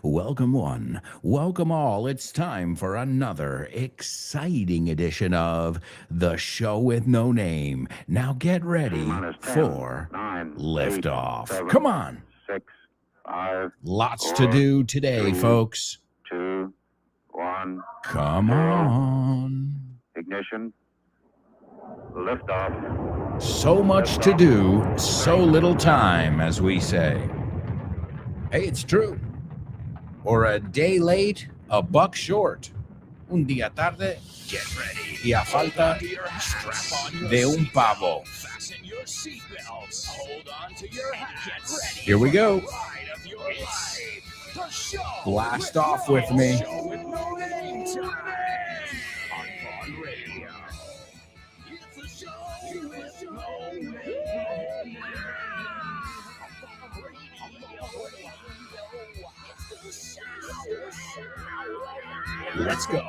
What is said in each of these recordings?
Welcome one, welcome all. It's time for another exciting edition of The Show with No Name. Now get ready Minus 10, for 9, 8, liftoff. 7, Come on. 6, 5, Lots 4, to do today, 3, folks. 2, 1. Come 0. on. Ignition. Liftoff. So much to do, so little time, as we say. Hey, it's true. Or a day late, a buck short. Un día tarde, get ready. Y a falta de un pavo. Here we go. Blast off with me. Let's go.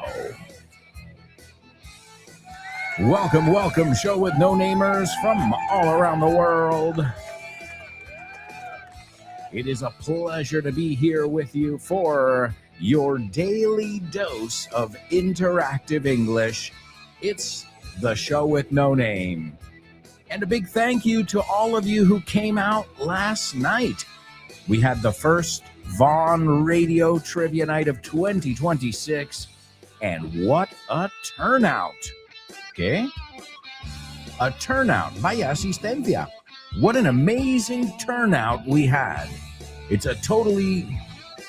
Welcome, show with no namers from all around the world. It is a pleasure to be here with you for your daily dose of interactive English. It's the show with no name. And a big thank you to all of you who came out last night. We had the first Vaughn Radio Trivia Night of 2026, and what a turnout. Okay? A turnout. Vaya asistencia. What an amazing turnout we had. It's a totally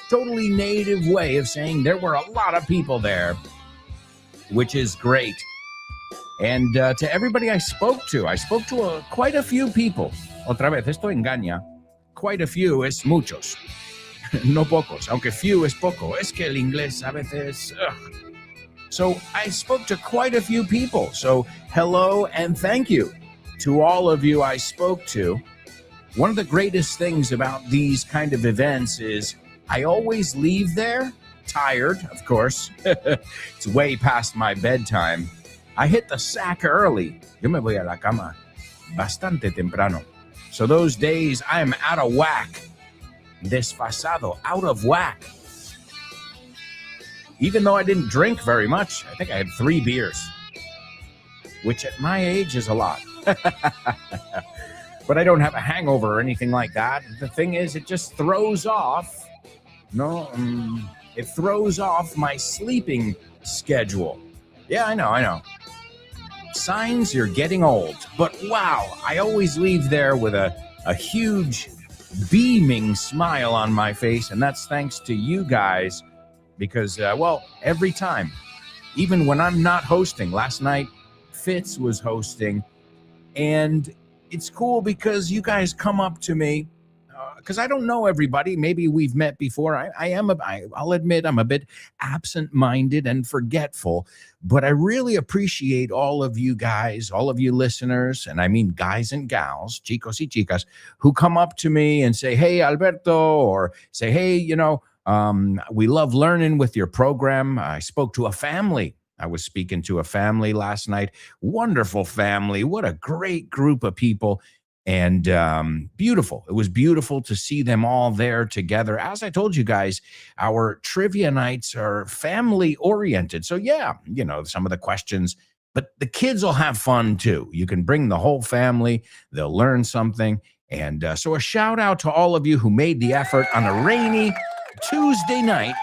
native way of saying there were a lot of people there, which is great. And to everybody I spoke to quite a few people. Otra vez, esto engaña. Quite a few es muchos. No pocos, aunque few es poco. Es que el inglés a veces... So I spoke to quite a few people. So hello and thank you to all of you I spoke to. One of the greatest things about these kind of events is I always leave there tired, of course. It's way past my bedtime. I hit the sack early. Yo me voy a la cama bastante temprano. So those days I'm out of whack. Desfasado, out of whack. Even though I didn't drink very much, I think I had 3 beers, which at my age is a lot. But I don't have a hangover or anything like that. The thing is, it just throws off, it throws off my sleeping schedule. Yeah, I know. Signs you're getting old. But wow, I always leave there with a huge beaming smile on my face, and that's thanks to you guys. Because, every time, even when I'm not hosting, last night Fitz was hosting, and it's cool because you guys come up to me, because I don't know everybody. Maybe we've met before. I'll admit I'm a bit absent-minded and forgetful, but I really appreciate all of you guys, all of you listeners, and I mean guys and gals, chicos y chicas, who come up to me and say, hey, Alberto, or say, hey, we love learning with your program. I spoke to a family. I was speaking to a family last night. Wonderful family. What a great group of people. And beautiful. It was beautiful to see them all there together. As I told you guys, our trivia nights are family oriented. So yeah, some of the questions, but the kids will have fun too. You can bring the whole family. They'll learn something. And so a shout out to all of you who made the effort on a rainy Tuesday night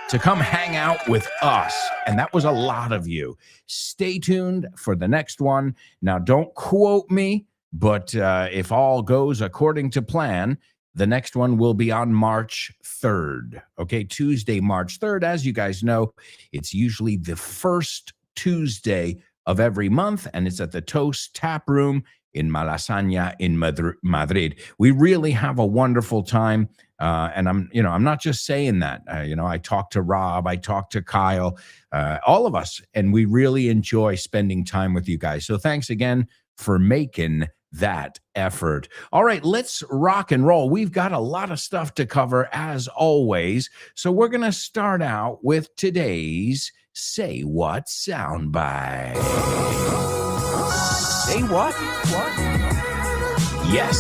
to come hang out with us. And that was a lot of you. Stay tuned for the next one. Now, don't quote me, but if all goes according to plan, the next one will be on March 3rd. Okay, Tuesday, March 3rd. As you guys know, it's usually the first Tuesday of every month, and it's at the Toast Tap Room in Malasaña in Madrid. We really have a wonderful time. And I'm not just saying that. I talked to Rob, I talked to Kyle, all of us, and we really enjoy spending time with you guys. So thanks again for making that effort. All right, let's rock and roll. We've got a lot of stuff to cover as always. So we're going to start out with today's Say What soundbite. Say what? What? Yes.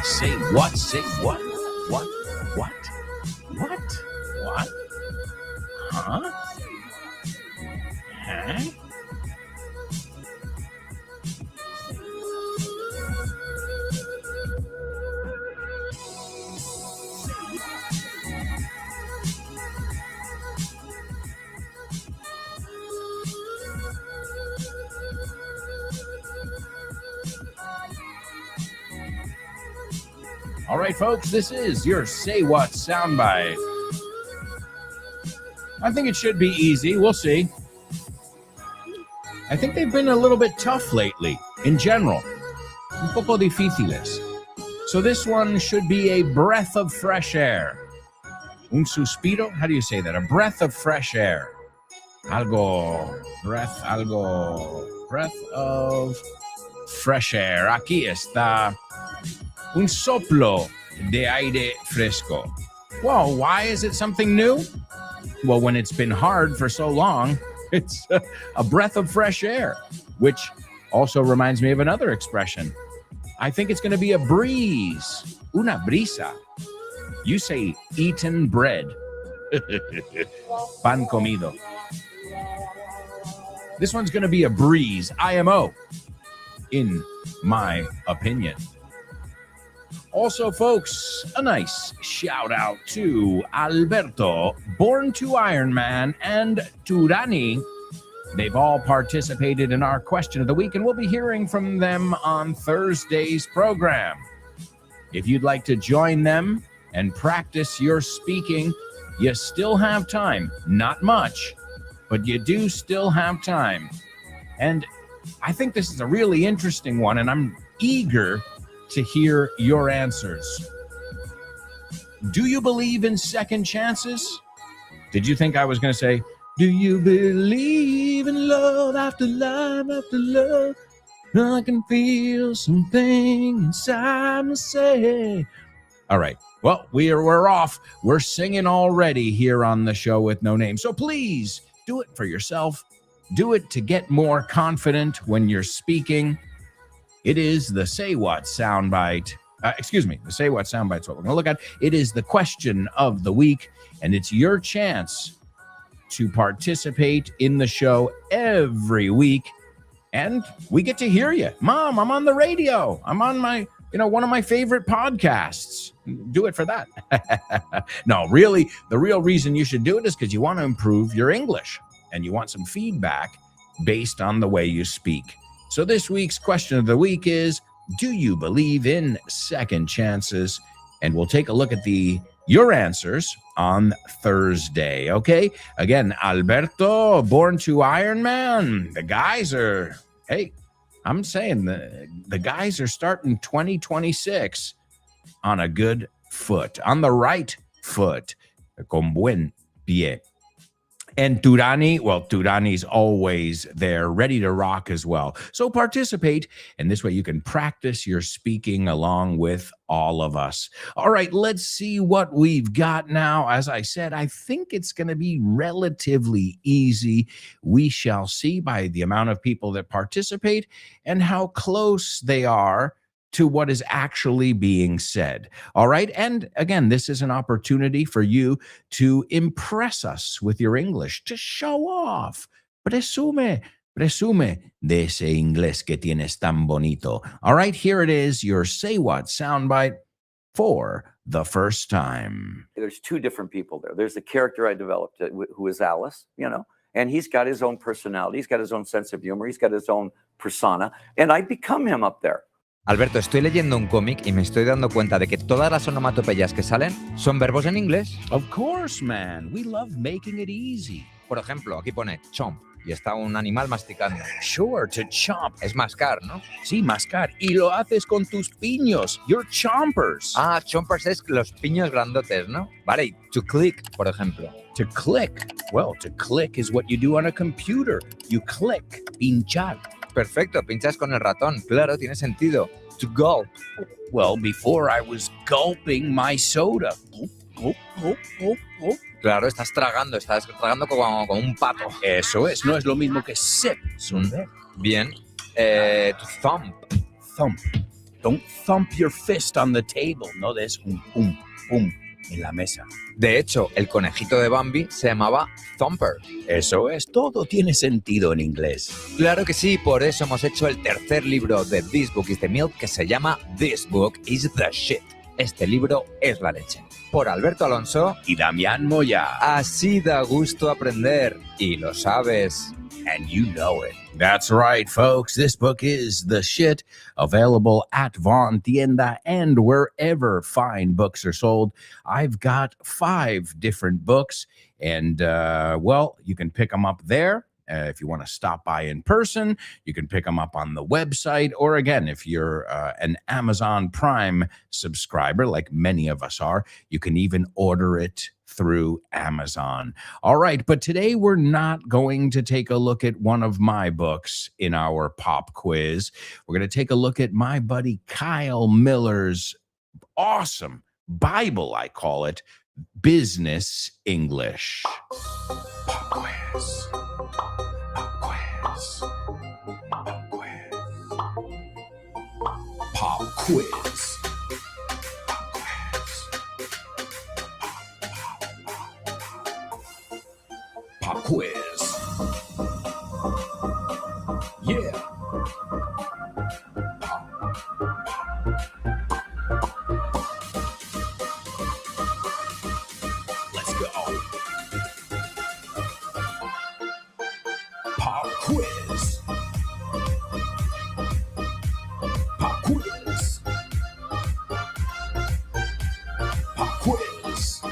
Say what? Say what? What? What? What? What? Huh? Huh? All right, folks, this is your Say What soundbite. I think it should be easy. We'll see. I think they've been a little bit tough lately, in general. Un poco difíciles. So this one should be a breath of fresh air. Un suspiro? How do you say that? A breath of fresh air. Breath of fresh air. Aquí está. Un soplo de aire fresco. Well, why is it something new? Well, when it's been hard for so long, it's a breath of fresh air, which also reminds me of another expression. I think it's going to be a breeze. Una brisa. You say eaten bread. Pan comido. This one's going to be a breeze. IMO. In my opinion. Also, folks, a nice shout out to Alberto, Born to Iron Man, and Turani. They've all participated in our question of the week, and we'll be hearing from them on Thursday's program. If you'd like to join them and practice your speaking, you still have time. Not much, but you do still have time. And I think this is a really interesting one, and I'm eager to hear your answers. Do you believe in second chances? Did you think I was going to say, do you believe in love after love after love? I can feel something inside me say. All right. Well, we're off. We're singing already here on the show with No Name. So please do it for yourself. Do it to get more confident when you're speaking. It is the Say What soundbite. The Say What soundbite's what we're going to look at. It is the question of the week, and it's your chance to participate in the show every week. And we get to hear you. Mom, I'm on the radio. I'm on my, one of my favorite podcasts. Do it for that. No, really, the real reason you should do it is because you want to improve your English and you want some feedback based on the way you speak. So this week's question of the week is, do you believe in second chances? And we'll take a look at your answers on Thursday, okay? Again, Alberto, Born to Iron Man. The guys are, I'm saying the guys are starting 2026 on a good foot, on the right foot, con buen pie. And Turani's always there, ready to rock as well. So participate, and this way you can practice your speaking along with all of us. All right, let's see what we've got now. As I said, I think it's going to be relatively easy. We shall see by the amount of people that participate and how close they are to what is actually being said. All right. And again, this is an opportunity for you to impress us with your English, to show off. Presume de ese inglés que tienes tan bonito. All right. Here it is, your Say What soundbite for the first time. There's two different people there. There's the character I developed who is Alice, and he's got his own personality. He's got his own sense of humor. He's got his own persona. And I become him up there. Alberto, estoy leyendo un cómic y me estoy dando cuenta de que todas las onomatopeyas que salen son verbos en inglés. Of course, man. We love making it easy. Por ejemplo, aquí pone chomp y está un animal masticando. Sure, to chomp. Es mascar, ¿no? Sí, mascar. Y lo haces con tus piños. Your chompers. Ah, chompers es los piños grandotes, ¿no? Vale, y to click, por ejemplo. To click. Well, to click is what you do on a computer. You click. Pinchar. Perfecto, pinchas con el ratón. Claro, tiene sentido. To gulp. Well, before I was gulping my soda. Gulp, gulp, gulp, gulp. Claro, estás tragando como un pato. Eso es, no es lo mismo que sip. Bien. To thump. Thump. Don't thump your fist on the table. No des un pum, pum. en la mesa. De hecho, el conejito de Bambi se llamaba Thumper. Eso es, todo tiene sentido en inglés. Claro que sí, por eso hemos hecho el tercer libro de This Book is the Milk, que se llama This Book is the Shit. Este libro es la leche. Por Alberto Alonso Y Damián Moya. Así da gusto aprender, y lo sabes. And you know it. That's right, folks. This book is the shit, available at Von Tienda and wherever fine books are sold. I've got 5 different books, and, well, you can pick them up there. If you want to stop by in person, you can pick them up on the website. Or again, if you're an Amazon Prime subscriber, like many of us are, you can even order it through Amazon. All right, but today we're not going to take a look at one of my books in our pop quiz. We're going to take a look at my buddy Kyle Miller's awesome Bible, I call it, Business English. Pop quiz. Pop quiz. Pop quiz. Pop quiz. Pop quiz. Yeah. Let's go. Pop quiz. Pop quiz. Pop quiz. Pop quiz.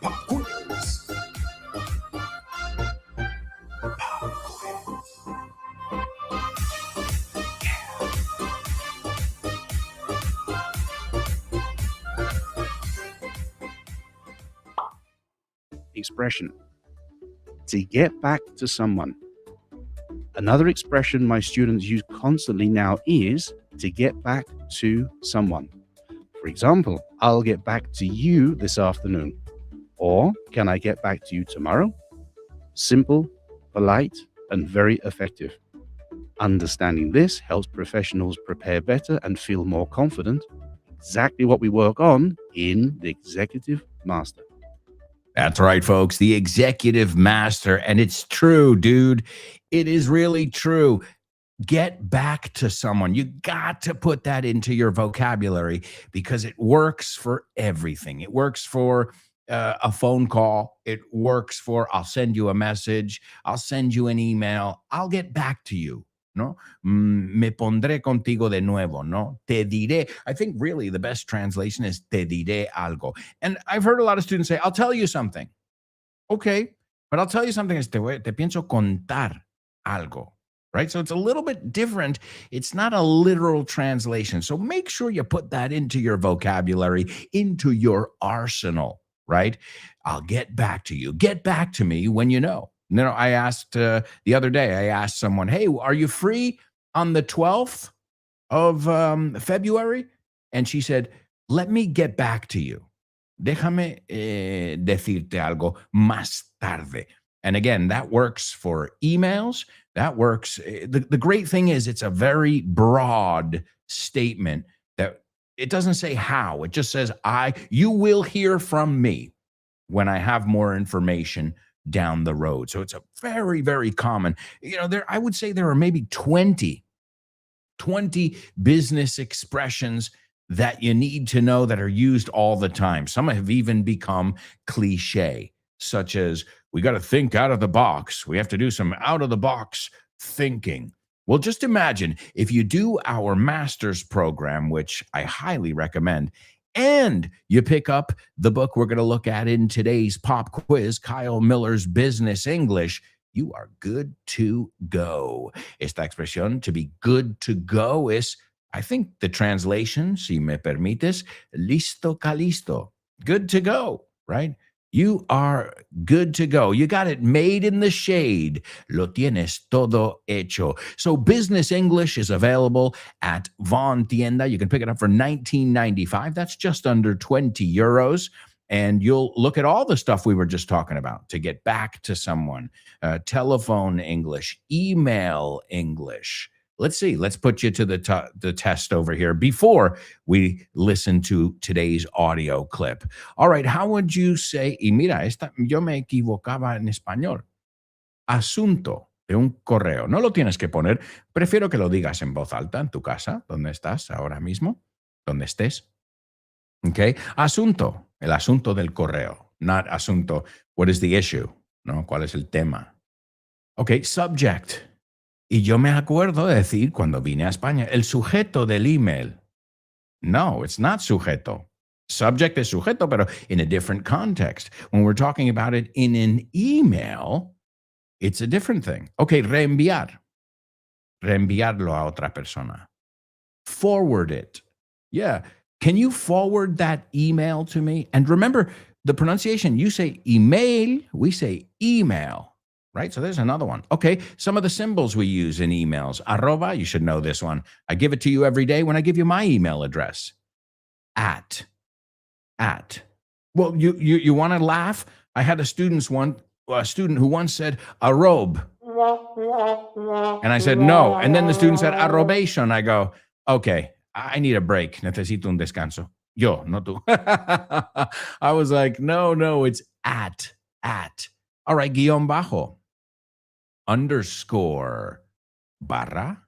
Pop quiz. Expression: to get back to someone. Another expression my students use constantly now is to get back to someone. For example, I'll get back to you this afternoon. Or can I get back to you tomorrow? Simple, polite, and very effective. Understanding this helps professionals prepare better and feel more confident. Exactly what we work on in the Executive Master. That's right, folks. The Executive Master. And it's true, dude. It is really true. Get back to someone. You got to put that into your vocabulary because it works for everything. It works for a phone call. It works for I'll send you a message. I'll send you an email. I'll get back to you. No, me pondré contigo de nuevo. No, te diré. I think really the best translation is te diré algo. And I've heard a lot of students say, I'll tell you something. Okay, but I'll tell you something is te pienso contar algo. Right? So it's a little bit different. It's not a literal translation. So make sure you put that into your vocabulary, into your arsenal, right? I'll get back to you. Get back to me when you know. I asked the other day, I asked someone, hey, are you free on the 12th of February? And she said, let me get back to you. Déjame decirte algo más tarde. And again, that works for emails. That works. The great thing is it's a very broad statement that it doesn't say how. It just says, you will hear from me when I have more information down the road. So it's a very, very common, I would say there are maybe 20 business expressions that you need to know that are used all the time. Some have even become cliche, such as we got to think out of the box. We have to do some out of the box thinking. Well, just imagine if you do our master's program, which I highly recommend, and you pick up the book we're going to look at in today's pop quiz, Kyle Miller's Business English, you are good to go. Esta expresión, to be good to go, is, I think the translation, si me permites, listo calisto, good to go, right? You are good to go. You got it made in the shade. Lo tienes todo hecho. So Business English is available at Von Tienda. You can pick it up for $19.95. That's just under 20 euros. And you'll look at all the stuff we were just talking about to get back to someone. Telephone English, email English, Let's see. Let's put you to the test over here before we listen to today's audio clip. All right, how would you say, y mira, yo me equivocaba en español. Asunto de un correo. No lo tienes que poner. Prefiero que lo digas en voz alta en tu casa, donde estás ahora mismo, donde estés. Okay. Asunto, el asunto del correo. Not asunto, what is the issue? ¿No? ¿Cuál es el tema? Ok, subject. Y yo me acuerdo de decir cuando vine a España, el sujeto del email. No, it's not sujeto. Subject is sujeto, pero in a different context. When we're talking about it in an email, it's a different thing. Ok, reenviar. Reenviarlo a otra persona. Forward it. Yeah. Can you forward that email to me? And remember, the pronunciation, you say email, we say email, right? So there's another one. Okay, some of the symbols we use in emails. Arroba, you should know this one. I give it to you every day when I give you my email address. At. Well, you want to laugh? I had a student who once said arrobe. And I said no. And then the student said arrobation. I go, okay, I need a break. Necesito un descanso. Yo, no tú. I was like, no, it's at. All right, guión bajo. Underscore. Barra.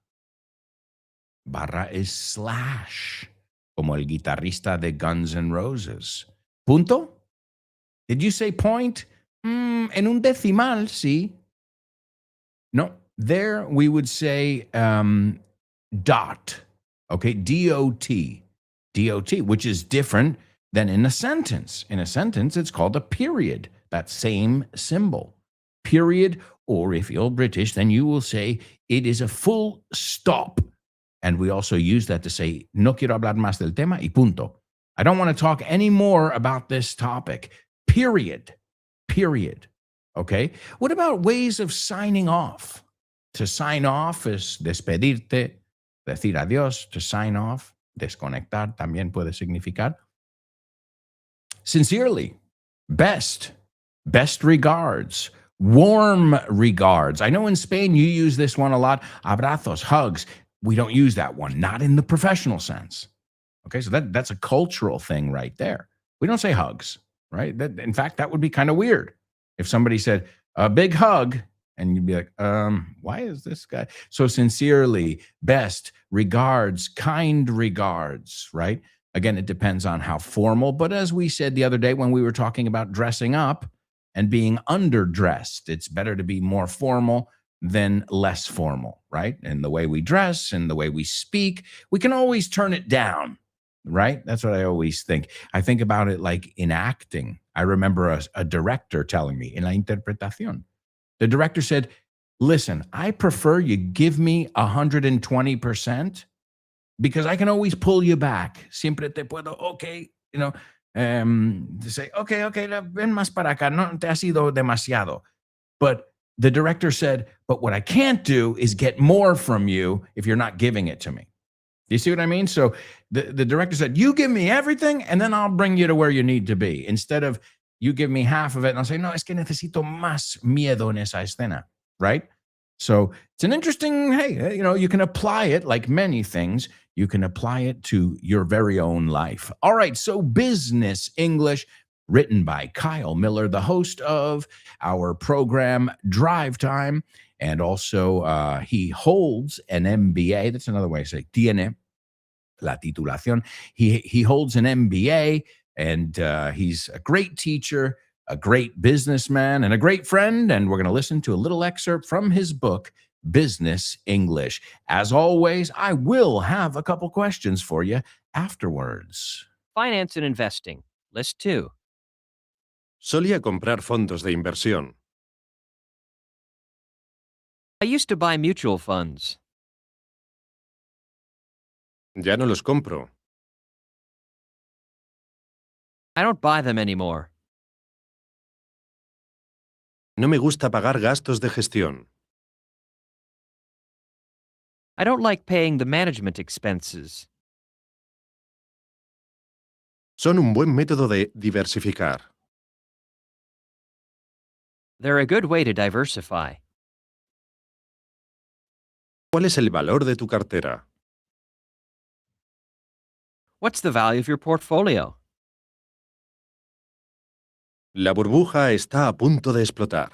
Barra is slash. Como el guitarrista de Guns N' Roses. Punto? Did you say point? En un decimal, sí. No, there we would say dot. Okay, D-O-T, which is different than in a sentence. In a sentence, it's called a period, that same symbol. Period, or if you're British, then you will say it is a full stop. And we also use that to say, no quiero hablar más del tema y punto. I don't want to talk any more about this topic. Period. Okay? What about ways of signing off? To sign off is despedirte, decir adiós. To sign off, desconectar también puede significar. Sincerely, best regards, warm regards. I know in Spain you use this one a lot. Abrazos, hugs. We don't use that one, not in the professional sense. Okay, so that's a cultural thing right there. We don't say hugs, right? In fact, that would be kind of weird if somebody said a big hug, and you'd be like, why is this guy? So sincerely, best regards, kind regards, right? Again, it depends on how formal. But as we said the other day when we were talking about dressing up and being underdressed, it's better to be more formal than less formal, right? And the way we dress and the way we speak, we can always turn it down, right? That's what I always think. I think about it like in acting. I remember a director telling me, en la interpretación, the director said, listen, I prefer you give me 120% because I can always pull you back. Siempre te puedo, okay, say, okay, ven más para acá, no te has ido demasiado. But the director said, but what I can't do is get more from you if you're not giving it to me. You see what I mean? So the director said, you give me everything and then I'll bring you to where you need to be. Instead of you give me half of it and I'll say, no, es que necesito más miedo en esa escena, right? So it's an interesting, hey, you can apply it like many things. You can apply it to your very own life. All right, so business English, written by Kyle Miller, the host of our program Drive Time. And also he holds an MBA. That's another way to say tiene la titulación. He holds an MBA, and he's a great teacher, a great businessman, and a great friend. And we're going to listen to a little excerpt from his book, Business English. As always, I will have a couple questions for you afterwards. Finance and investing. List 2. Solía comprar fondos de inversión. I used to buy mutual funds. Ya no los compro. I don't buy them anymore. No me gusta pagar gastos de gestión. I don't like paying the management expenses. Son un buen método de diversificar. They're a good way to diversify. ¿Cuál es el valor de tu cartera? What's the value of your portfolio? La burbuja está a punto de explotar.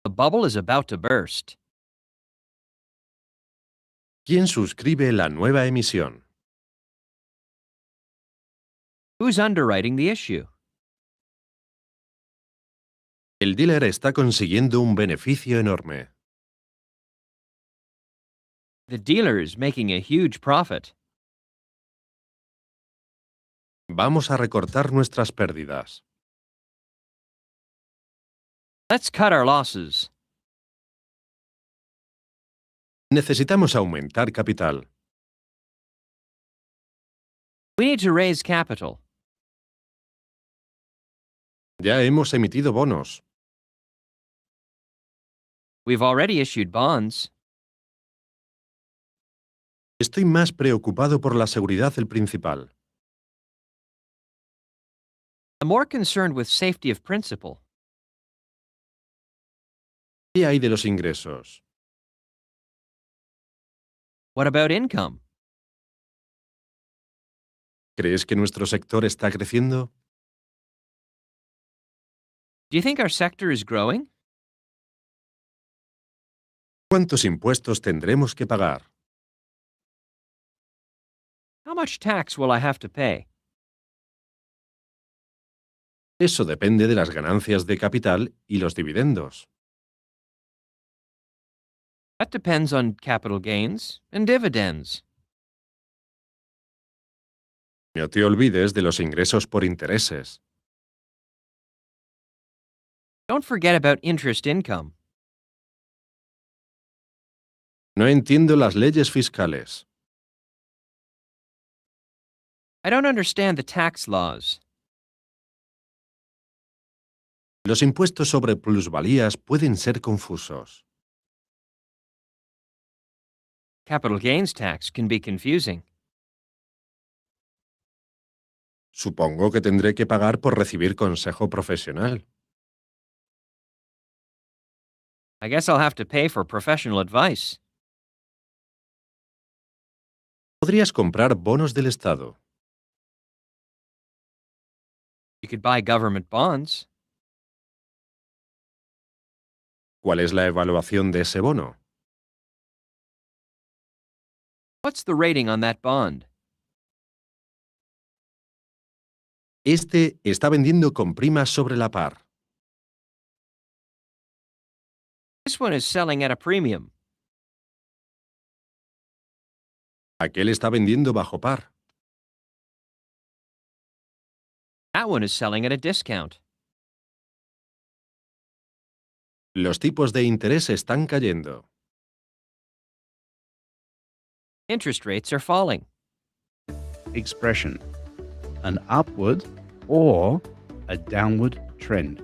The bubble is about to burst. ¿Quién suscribe la nueva emisión? Who's underwriting the issue? El dealer está consiguiendo un beneficio enorme. The dealer is making a huge profit. Vamos a recortar nuestras pérdidas. Let's cut our losses. Necesitamos aumentar capital. We need to raise capital. Ya hemos emitido bonos. We've already issued bonds. Estoy más preocupado por la seguridad del principal. I'm more concerned with safety of principal. ¿Qué hay de los ingresos? What about income? ¿Crees que nuestro sector está creciendo? Do you think our sector is growing? ¿Cuántos impuestos tendremos que pagar? How much tax will I have to pay? Eso depende de las ganancias de capital y los dividendos. That depends on capital gains and dividends. No te olvides de los ingresos por intereses. Don't forget about interest income. No entiendo las leyes fiscales. I don't understand the tax laws. Los impuestos sobre plusvalías pueden ser confusos. Capital gains tax can be confusing. Supongo que tendré que pagar por recibir consejo profesional. I guess I'll have to pay for professional advice. Podrías comprar bonos del Estado. You could buy government bonds. ¿Cuál es la evaluación de ese bono? What's the rating on that bond? Este está vendiendo con primas sobre la par. This one is selling at a premium. Aquel está vendiendo bajo par. That one is selling at a discount. Los tipos de interés están cayendo. Interest rates are falling. Expression: an upward or a downward trend.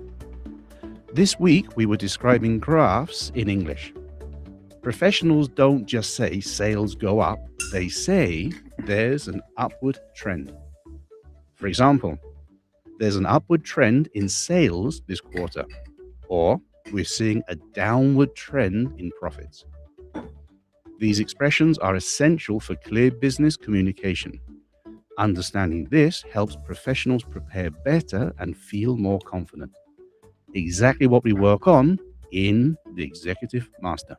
This week we were describing graphs in English. Professionals don't just say sales go up, they say there's an upward trend. For example, there's an upward trend in sales this quarter, or we're seeing a downward trend in profits. These expressions are essential for clear business communication. Understanding this helps professionals prepare better and feel more confident. Exactly what we work on in the Executive Master.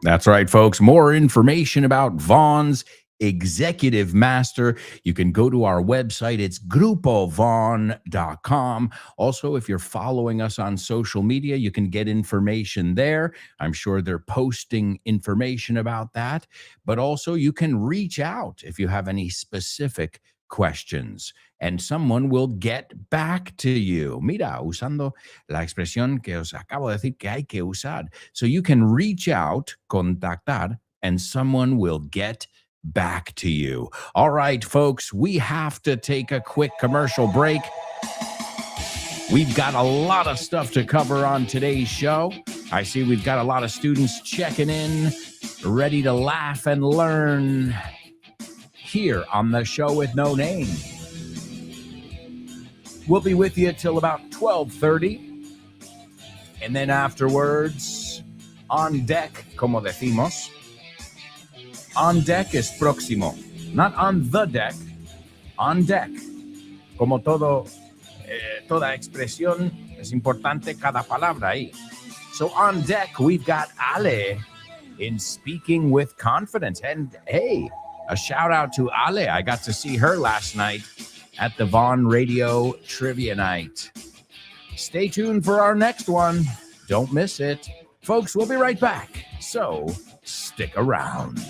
That's right, folks. More information about Vaughn's Executive Master. You can go to our website. It's grupovaughn.com. Also, if you're following us on social media, you can get information there. I'm sure they're posting information about that. But also, you can reach out if you have any specific questions, and someone will get back to you. Mira, usando la expresión que os acabo de decir que hay que usar. So you can reach out, contactar, and someone will get back to you. All right, folks, we have to take a quick commercial break. We've got a lot of stuff to cover on today's show. I see we've got a lot of students checking in, ready to laugh and learn here on the Show with No Name. We'll be with you till about 12:30. And then afterwards, On deck, como decimos. On deck es próximo. Not on the deck. On deck. Como toda expresión es importante cada palabra ahí. So on deck, we've got Ale in Speaking with Confidence. And hey, a shout out to Ale. I got to see her last night at the Vaughn Radio Trivia Night. Stay tuned for our next one. Don't miss it. Folks, we'll be right back. So stick around.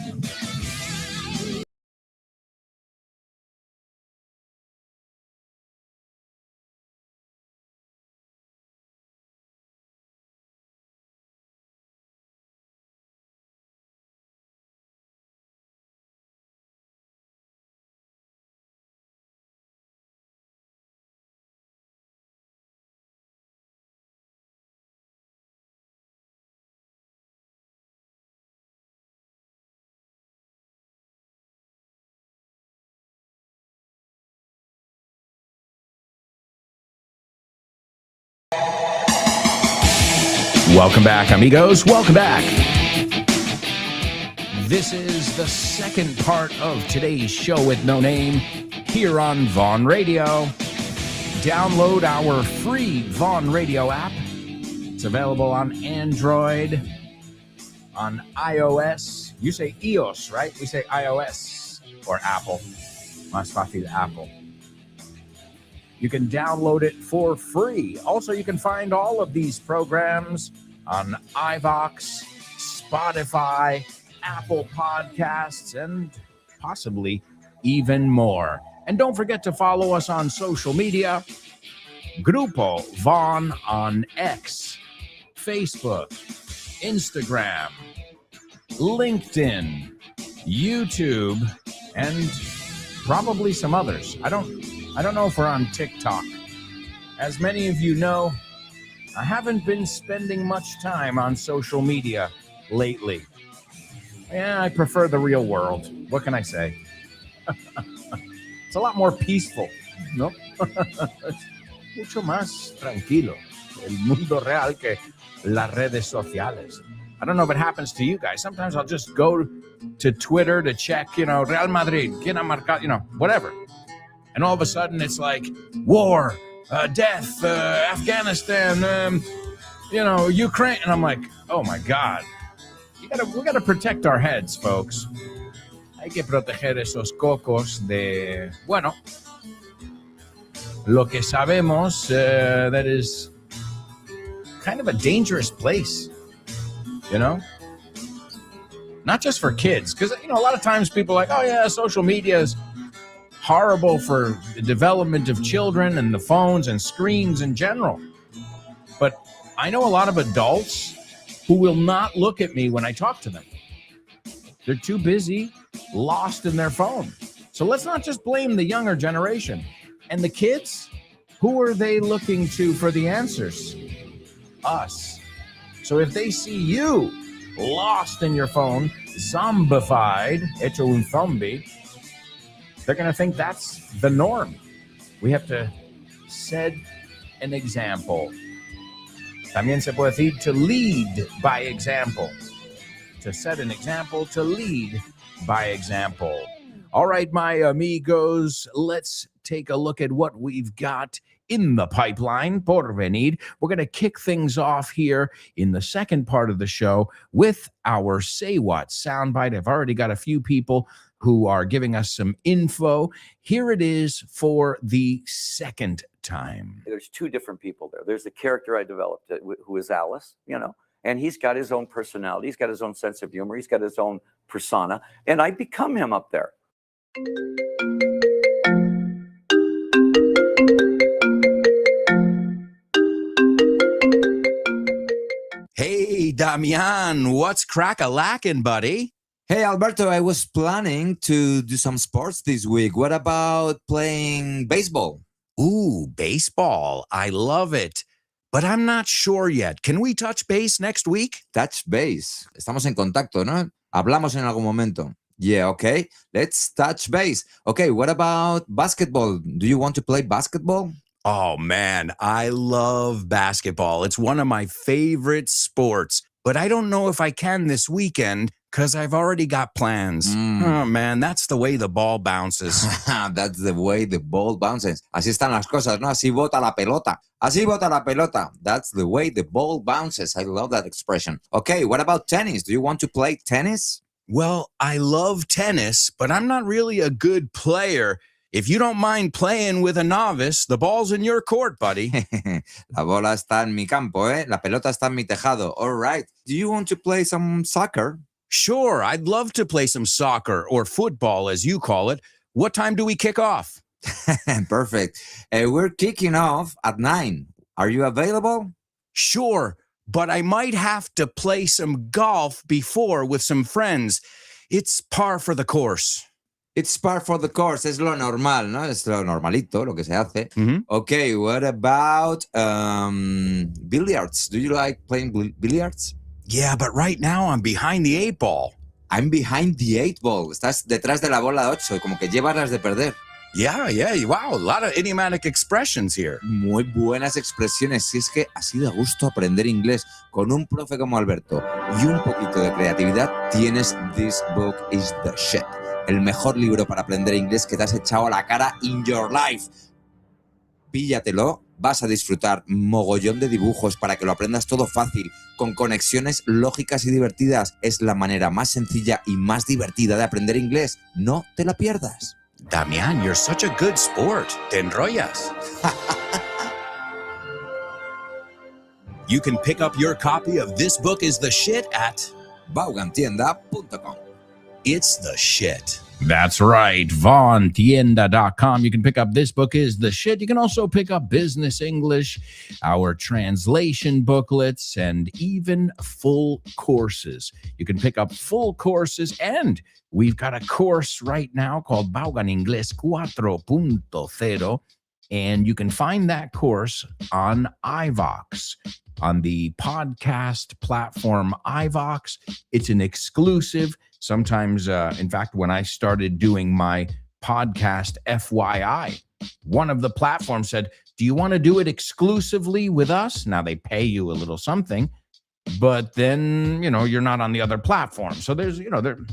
Welcome back, amigos. Welcome back. This is the second part of today's show with no name here on Vaughn Radio. Download our free Vaughn Radio app. It's available on Android, on iOS. You say iOS, right? We say iOS or Apple. Más fácil, Apple. You can download it for free. Also, you can find all of these programs on iVox, Spotify, Apple Podcasts, and possibly even more. And don't forget to follow us on social media. Grupo Vaughn on X, Facebook, Instagram, LinkedIn, YouTube, and probably some others. I don't know if we're on TikTok. As many of you know, I haven't been spending much time on social media lately. Yeah, I prefer the real world. What can I say? It's a lot more peaceful, ¿no? Mucho más tranquilo el mundo real que las redes sociales. I don't know if it happens to you guys. Sometimes I'll just go to Twitter to check, Real Madrid, quién ha marcado, whatever. And all of a sudden it's like war, death, Afghanistan, Ukraine. And I'm like, oh my God. We gotta protect our heads, folks. Hay que proteger esos cocos de, lo que sabemos that is kind of a dangerous place, Not just for kids, because, a lot of times people are like, oh yeah, social media is horrible for the development of children and the phones and screens in general. But I know a lot of adults who will not look at me when I talk to them. They're too busy, lost in their phone. So let's not just blame the younger generation. And the kids, who are they looking to for the answers? Us. So if they see you lost in your phone, zombified, hecho un zombie, they're going to think that's the norm. We have to set an example. También se puede decir to lead by example. To set an example, to lead by example. All right, my amigos, let's take a look at what we've got in the pipeline, por venir. We're going to kick things off here in the second part of the show with our Say What soundbite. I've already got a few people who are giving us some info. Here it is for the second time. There's two different people there. There's the character I developed who is Alice, and he's got his own personality. He's got his own sense of humor. He's got his own persona. And I become him up there. Hey, Damian, what's crack-a-lackin', buddy? Hey, Alberto, I was planning to do some sports this week. What about playing baseball? Ooh, baseball. I love it. But I'm not sure yet. Can we touch base next week? Touch base. Estamos en contacto, ¿no? Hablamos en algún momento. Yeah, okay. Let's touch base. Okay, what about basketball? Do you want to play basketball? Oh, man, I love basketball. It's one of my favorite sports. but I don't know if I can this weekend because I've already got plans. Oh, man, that's the way the ball bounces. That's the way the ball bounces. Así están las cosas, ¿no? Así bota la pelota. Así bota la pelota. That's the way the ball bounces. I love that expression. Okay, what about tennis? Do you want to play tennis? Well, I love tennis, but I'm not really a good player. If you don't mind playing with a novice, the ball's in your court, buddy. La bola está en mi campo, ¿eh? La pelota está en mi tejado. All right. Do you want to play some soccer? Sure, I'd love to play some soccer or football, as you call it. What time do we kick off? Perfect. We're kicking off at 9. Are you available? Sure, but I might have to play some golf before with some friends. It's par for the course. It's par for the course. Es lo normal, ¿no? Es lo normalito, lo que se hace. Mhm. Okay, what about billiards? Do you like playing billiards? Yeah, but right now I'm behind the 8 ball. I'm behind the 8 ball. Estás detrás de la bola 8, como que llevas las de perder. Yeah, wow, a lot of idiomatic expressions here. Muy buenas expresiones. Si es que así da gusto aprender inglés con un profe como Alberto y un poquito de creatividad, tienes This Book is the Shit. El mejor libro para aprender inglés que te has echado a la cara in your life. Píllatelo, vas a disfrutar mogollón de dibujos para que lo aprendas todo fácil, con conexiones lógicas y divertidas. Es la manera más sencilla y más divertida de aprender inglés. No te la pierdas. Damián, you're such a good sport. Te enrollas. You can pick up your copy of This Book is the Shit at Vaughantienda.com. It's the Shit. That's right, vaughantienda.com. You can pick up This Book is the Shit. You can also pick up Business English, our translation booklets, and even full courses. You can pick up full courses, and we've got a course right now called Vaughan Inglés 4.0, and you can find that course on iVox, on the podcast platform iVox. It's an exclusive. Sometimes, in fact, when I started doing my podcast FYI, one of the platforms said, do you want to do it exclusively with us? Now they pay you a little something, but then, you're not on the other platform. So there's,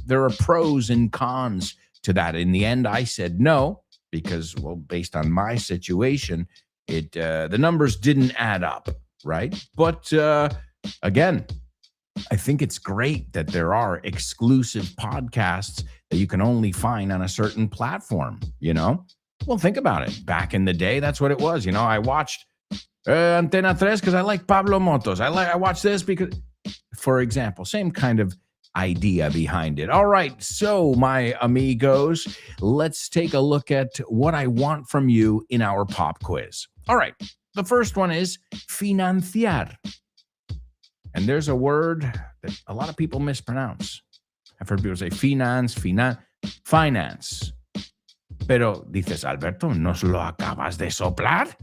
there are pros and cons to that. In the end, I said no, because, well, based on my situation, the numbers didn't add up, right? But again, I think it's great that there are exclusive podcasts that you can only find on a certain platform, Well, think about it. Back in the day, that's what it was. I watched Antena 3 because I like Pablo Motos. I watched this because, for example, same kind of idea behind it. All right, so my amigos, let's take a look at what I want from you in our pop quiz. All right, the first one is financiar. And there's a word that a lot of people mispronounce. I've heard people say finance. Pero dices, Alberto, ¿nos lo acabas de soplar?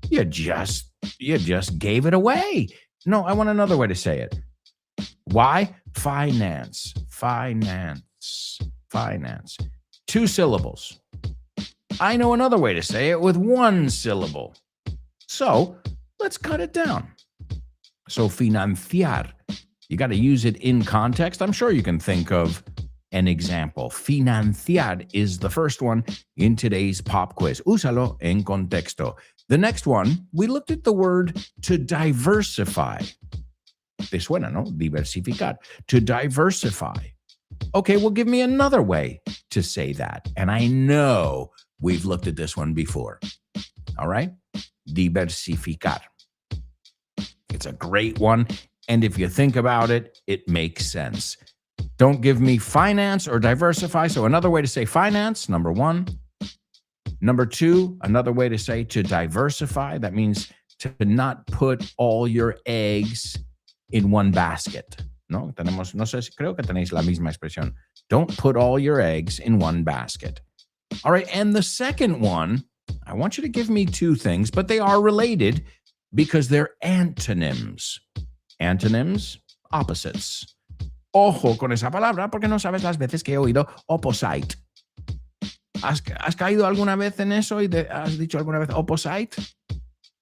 You just gave it away. No, I want another way to say it. Why? Finance. 2 syllables. I know another way to say it with 1 syllable. So let's cut it down. So financiar, you got to use it in context. I'm sure you can think of an example. Financiar is the first one in today's pop quiz. Úsalo en contexto. The next one, we looked at the word to diversify. Te suena, ¿no? Diversificar. To diversify. Okay, well, give me another way to say that. And I know we've looked at this one before. All right? Diversificar. It's a great one. And if you think about it, it makes sense. Don't give me finance or diversify. So another way to say finance, number 1. Number 2, another way to say to diversify. That means to not put all your eggs in one basket. No sé, creo que tenéis la misma expresión. Don't put all your eggs in one basket. All right. And the second one, I want you to give me 2 things, but they are related because they're antonyms. Antonyms, opposites. Ojo con esa palabra porque no sabes las veces que he oído opposite. ¿Has caído alguna vez en eso y has dicho alguna vez opposite?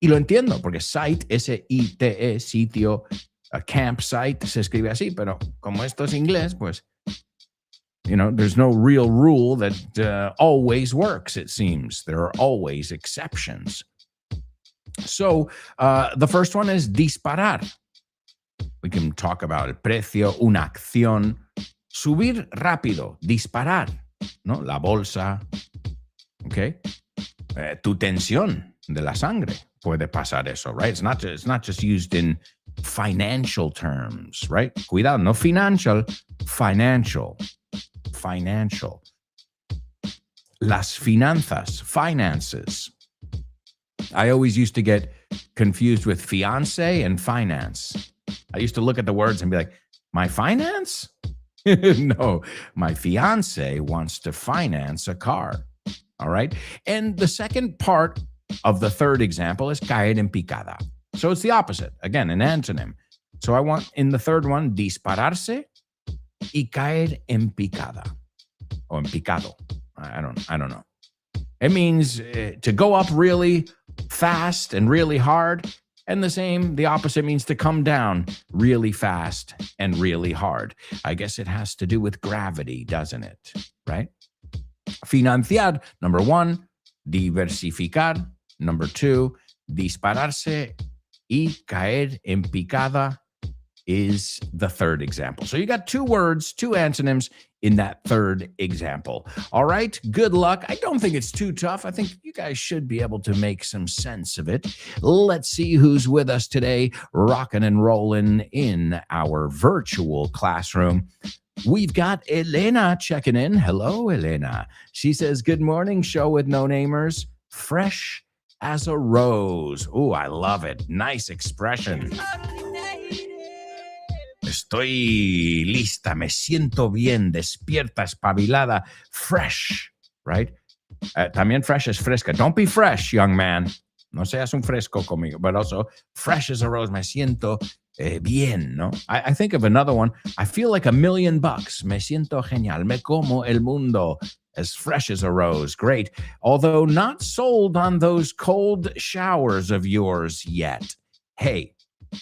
Y lo entiendo porque site, S-I-T-E, sitio, A campsite se escribe así, pero como esto es inglés, pues, there's no real rule that always works, it seems. There are always exceptions. So the first one is disparar. We can talk about el precio, una acción. Subir rápido, disparar, ¿no? La bolsa, ¿ok? Tu tensión de la sangre puede pasar eso, right? It's not just used in financial terms, right? Cuidado, no financial, financial. Las finanzas, finances. I always used to get confused with fiance and finance. I used to look at the words and be like, my finance? No, my fiance wants to finance a car. All right. And the second part of the third example is caer en picada. So it's the opposite. Again, an antonym. So I want in the third one, dispararse y caer en picada. Or en picado. I don't know. It means to go up really fast and really hard. And the opposite means to come down really fast and really hard. I guess it has to do with gravity, doesn't it? Right? Financiar, number one. Diversificar, number two. Dispararse y caer en picada is the third example. So you got two words, two antonyms in that third example. All right, good luck. I don't think it's too tough. I think you guys should be able to make some sense of it. Let's see who's with us today, rocking and rolling in our virtual classroom. We've got Elena checking in. Hello, Elena. She says, good morning, show with no namers. Fresh as a rose. Ooh, I love it. Nice expression. Estoy lista, me siento bien, despierta, espabilada, fresh, right? También fresh es fresca. Don't be fresh, young man. No seas un fresco conmigo, but also fresh as a rose, me siento bien, ¿no? I think of another one. I feel like $1,000,000. Me siento genial. Me como el mundo. As fresh as a rose. Great. Although not sold on those cold showers of yours yet. Hey,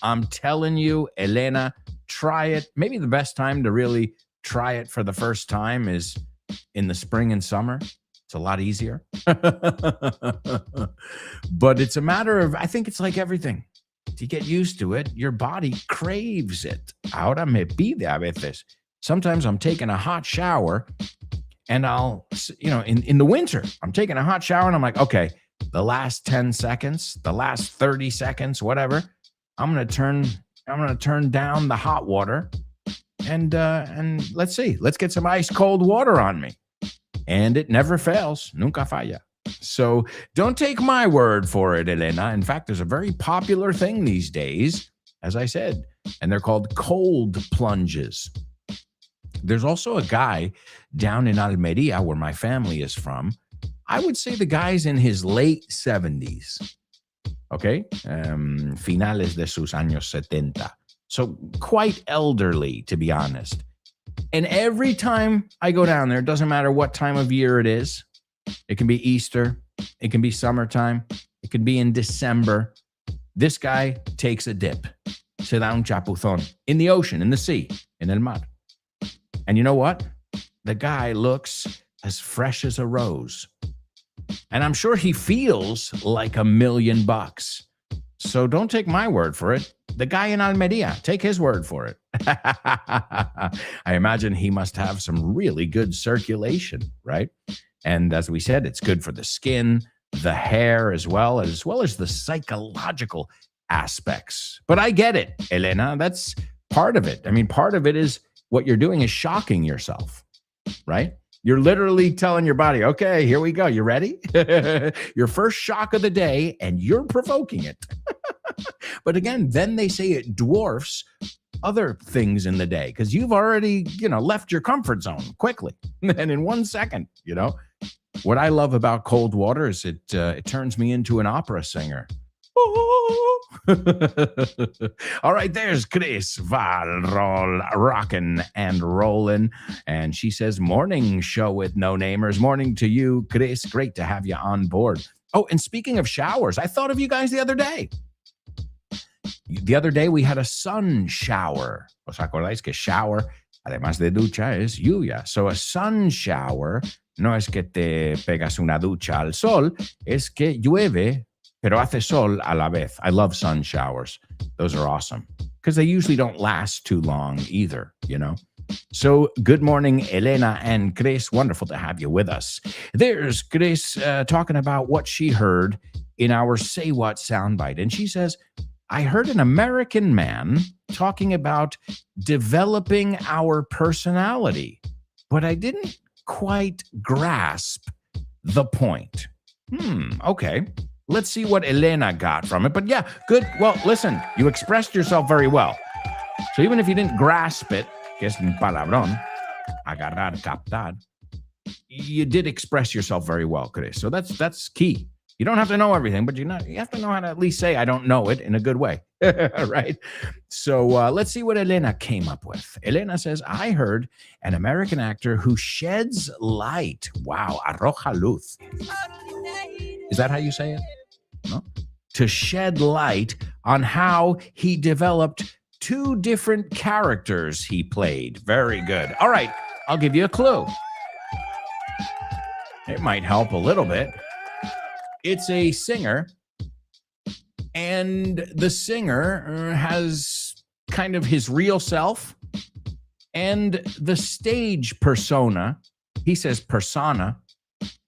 I'm telling you, Elena, try it. Maybe the best time to really try it for the first time is in the spring and summer. It's a lot easier. But it's a matter of, I think it's like everything. To get used to it, your body craves it. Ahora me pide a veces. Sometimes I'm taking a hot shower and I'll, in the winter, I'm taking a hot shower and I'm like, okay, the last 10 seconds, the last 30 seconds, whatever, I'm going to turn down the hot water and let's see. Let's get some ice cold water on me. And it never fails. Nunca falla. So don't take my word for it, Elena. In fact, there's a very popular thing these days, as I said, and they're called cold plunges. There's also a guy down in Almeria, where my family is from. I would say the guy's in his late 70s. Okay? Finales de sus años 70. So quite elderly, to be honest. And every time I go down there, it doesn't matter what time of year it is. It can be Easter. It can be summertime. It can be in December. This guy takes a dip. Se da un chapuzón in the ocean, in the sea, in el mar. And you know what? The guy looks as fresh as a rose. And I'm sure he feels like $1,000,000. So don't take my word for it. The guy in Almeria, take his word for it. I imagine he must have some really good circulation, right? And as we said, it's good for the skin, the hair, as well as the psychological aspects. But I get it, Elena. That's part of it. I mean, part of it is what you're doing is shocking yourself, right? You're literally telling your body, okay, here we go. You ready? Your first shock of the day, and you're provoking it. But again, then they say it dwarfs other things in the day because you've already, left your comfort zone quickly. And in 1 second, what I love about cold water is it turns me into an opera singer. All right, there's Chris Valrol rocking and rolling. And she says, morning show with no namers. Morning to you, Chris. Great to have you on board. Oh, and speaking of showers, I thought of you guys the other day. The other day we had a sun shower. ¿Os acordáis que shower, además de ducha, es lluvia? So a sun shower no es que te pegas una ducha al sol, es que llueve, pero hace sol a la vez. I love sun showers. Those are awesome because they usually don't last too long either, you know? So good morning, Elena and Chris. Wonderful to have you with us. There's Chris talking about what she heard in our Say What soundbite. And she says, I heard an American man talking about developing our personality, but I didn't quite grasp the point. Okay. Let's see what Elena got from it. But yeah, good. Well, listen, you expressed yourself very well. So even if you didn't grasp it, que es un palabrón, agarrar, captar, you did express yourself very well, Chris. So that's key. You don't have to know everything, but you have to know how to at least say, I don't know it in a good way, right? So let's see what Elena came up with. Elena says, I heard an American actor who sheds light. Wow, arroja luz. Is that how you say it? No? To shed light on how he developed 2 different characters he played. Very good. All right, I'll give you a clue. It might help a little bit. It's a singer, and the singer has kind of his real self and the stage persona. He says persona,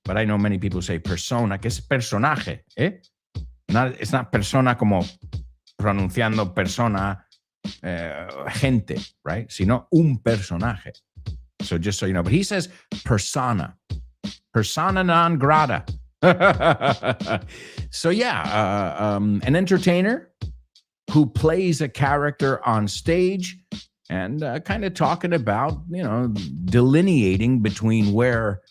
but I know many people say persona, que es personaje, eh? It's not persona como pronunciando persona, gente, right? Sino un personaje. So just so you know, but he says persona non grata. So yeah, an entertainer who plays a character on stage and kind of talking about, delineating between where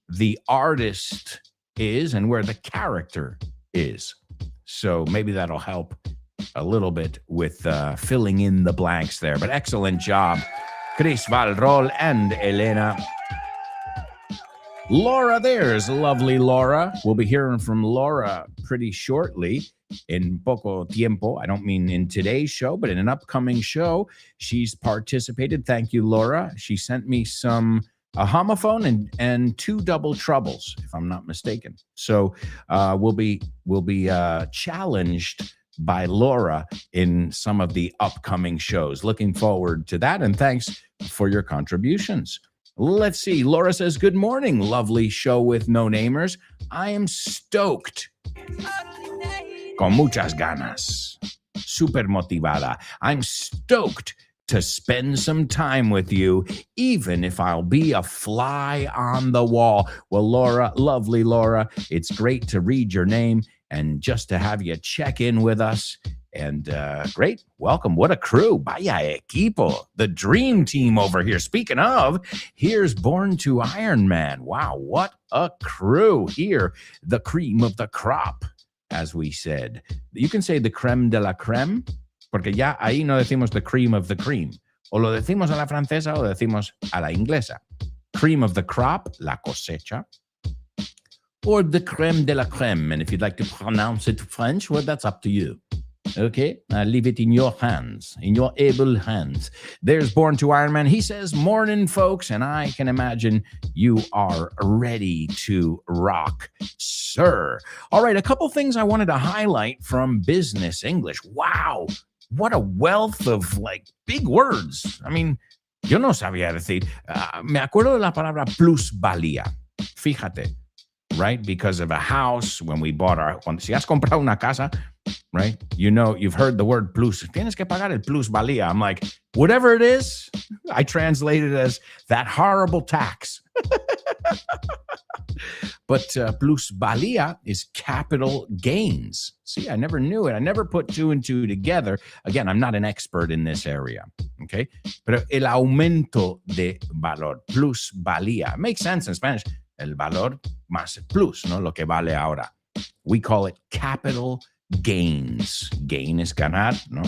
the artist is and where the character is. So maybe that'll help a little bit with filling in the blanks there. But excellent job, Chris Valrol and Elena. Laura, there's lovely Laura. We'll be hearing from Laura pretty shortly, in poco tiempo. I don't mean in today's show, but in an upcoming show. She's participated. Thank you, Laura. She sent me a homophone and 2 double troubles, if I'm not mistaken. So we'll be challenged by Laura in some of the upcoming shows. Looking forward to that, and thanks for your contributions. Let's see. Laura says, good morning, lovely show with no-namers. I am stoked. Con muchas ganas. Super motivada. I'm stoked to spend some time with you, even if I'll be a fly on the wall. Well, Laura, lovely Laura, it's great to read your name and just to have you check in with us. And great. Welcome. What a crew. Vaya equipo. The dream team over here. Speaking of, here's Born to Iron Man. Wow, what a crew here. The cream of the crop, as we said. You can say the creme de la creme, porque ya ahí no decimos the cream of the cream. O lo decimos a la francesa o lo decimos a la inglesa. Cream of the crop, la cosecha. Or the creme de la creme. And if you'd like to pronounce it French, well, that's up to you. Okay, I'll leave it in your hands, in your able hands. There's Born to Iron Man. He says, morning, folks, and I can imagine you are ready to rock, sir. All right, a couple things I wanted to highlight from Business English. Wow, what a wealth of, big words. I mean, yo no sabía decir. Me acuerdo de la palabra plusvalía. Fíjate, right? Because of a house, when we bought si has comprado una casa, right? You've heard the word plus. Tienes que pagar el plusvalía. I'm like, whatever it is, I translate it as that horrible tax. But plusvalía is capital gains. See, I never knew it. I never put 2 and 2 together. Again, I'm not an expert in this area, okay? Pero el aumento de valor, plusvalía. Makes sense in Spanish. El valor más el plus, ¿no? Lo que vale ahora. We call it capital gains. Gain is ganar, no?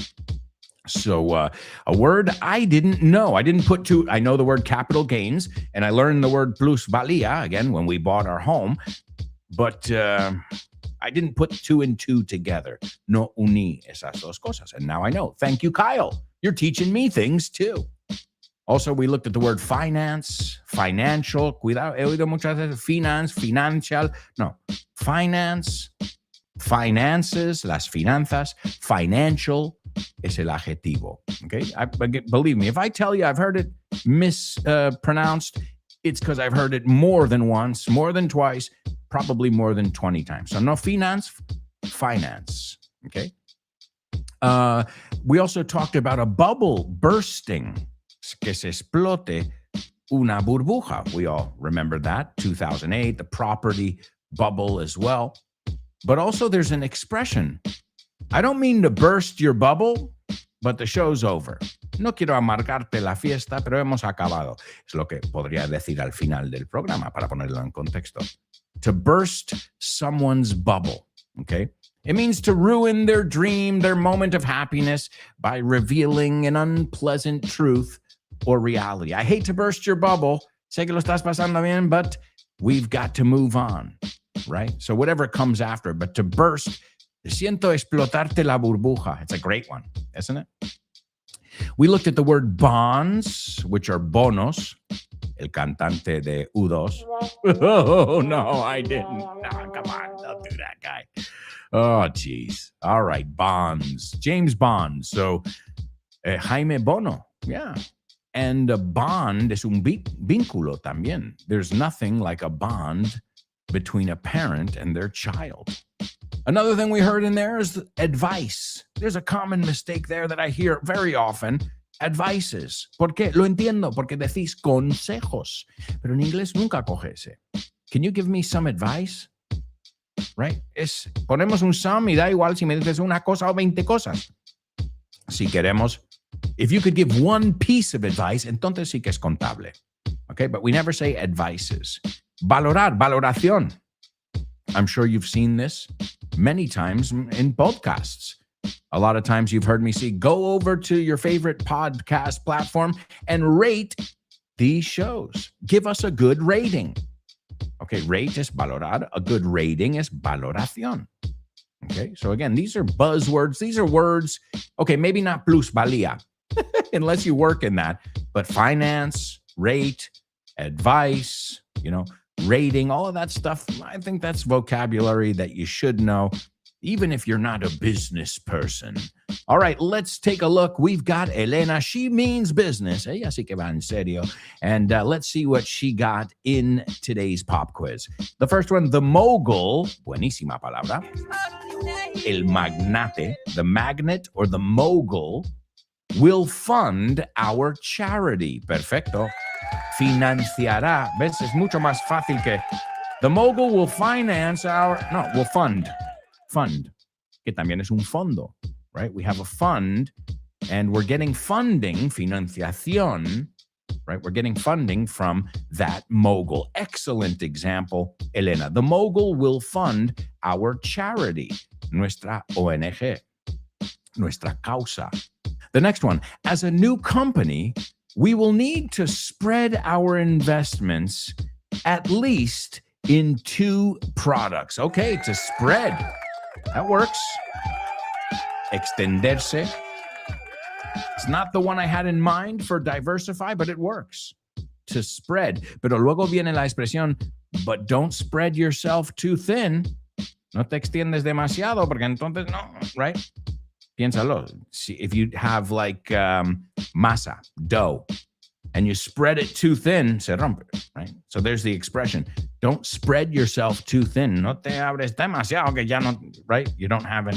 So a word I didn't know. I didn't put 2. I know the word capital gains, and I learned the word plusvalía, again, when we bought our home. But I didn't put 2 and 2 together. No uní esas dos cosas. And now I know. Thank you, Kyle. You're teaching me things too. Also, we looked at the word finance, financial. Cuidado, he oído muchas veces finance, financial. No, finance, finances, las finanzas, financial es el adjetivo. Okay, believe me, if I tell you I've heard it mispronounced, it's because I've heard it more than once, more than twice, probably more than 20 times. So no finance, finance. Okay. We also talked about a bubble bursting, que se explote una burbuja. We all remember that, 2008, the property bubble as well. But also there's an expression. I don't mean to burst your bubble, but the show's over. No quiero amargarte la fiesta, pero hemos acabado. Es lo que podría decir al final del programa para ponerlo en contexto. To burst someone's bubble, okay? It means to ruin their dream, their moment of happiness by revealing an unpleasant truth or reality. I hate to burst your bubble. Sé que lo estás pasando bien, but we've got to move on, right? So whatever comes after, but to burst, siento explotarte la burbuja. It's a great one, isn't it? We looked at the word bonds, which are bonos. El cantante de U2. Oh, no, I didn't. No, come on, don't do that, guy. Oh, geez. All right, bonds. James Bond. So, Jaime Bono. Yeah. And a bond es un vínculo también. There's nothing like a bond between a parent and their child. Another thing we heard in there is advice. There's a common mistake there that I hear very often. Advices. ¿Por qué? Lo entiendo, porque decís consejos. Pero en inglés nunca coge ese. Can you give me some advice? Right? Ponemos un some y da igual si me dices una cosa o 20 cosas. Si queremos, if you could give one piece of advice, entonces sí que es contable. Okay? But we never say advices. Valorar, valoración. I'm sure you've seen this many times in podcasts. A lot of times you've heard me say, go over to your favorite podcast platform and rate these shows. Give us a good rating. Okay, rate es valorar. A good rating is valoración. Okay, so again, these are buzzwords. These are words. Okay, maybe not plusvalía, unless you work in that. But finance, rate, advice, rating, all of that stuff. I think that's vocabulary that you should know, even if you're not a business person. All right, let's take a look. We've got Elena. She means business. Ella sí que va en serio. And let's see what she got in today's pop quiz. The first one, the mogul, buenísima palabra. El magnate, the magnet or the mogul, will fund our charity. Perfecto. Financiará. ¿Ves? Es mucho más fácil que the mogul will finance will fund. Fund, que también es un fondo, right? We have a fund and we're getting funding, financiación, right? We're getting funding from that mogul. Excellent example, Elena. The mogul will fund our charity, nuestra ONG, nuestra causa. The next one, as a new company, we will need to spread our investments at least in 2 products. Okay, to spread. That works. Extenderse. It's not the one I had in mind for diversify, but it works. To spread. Pero luego viene la expresión, but don't spread yourself too thin. No te extiendes demasiado, porque entonces no, right? Piénsalo. If you have like masa, dough, and you spread it too thin, se rompe, right? So there's the expression. Don't spread yourself too thin. No te abres demasiado que ya no, right? You don't have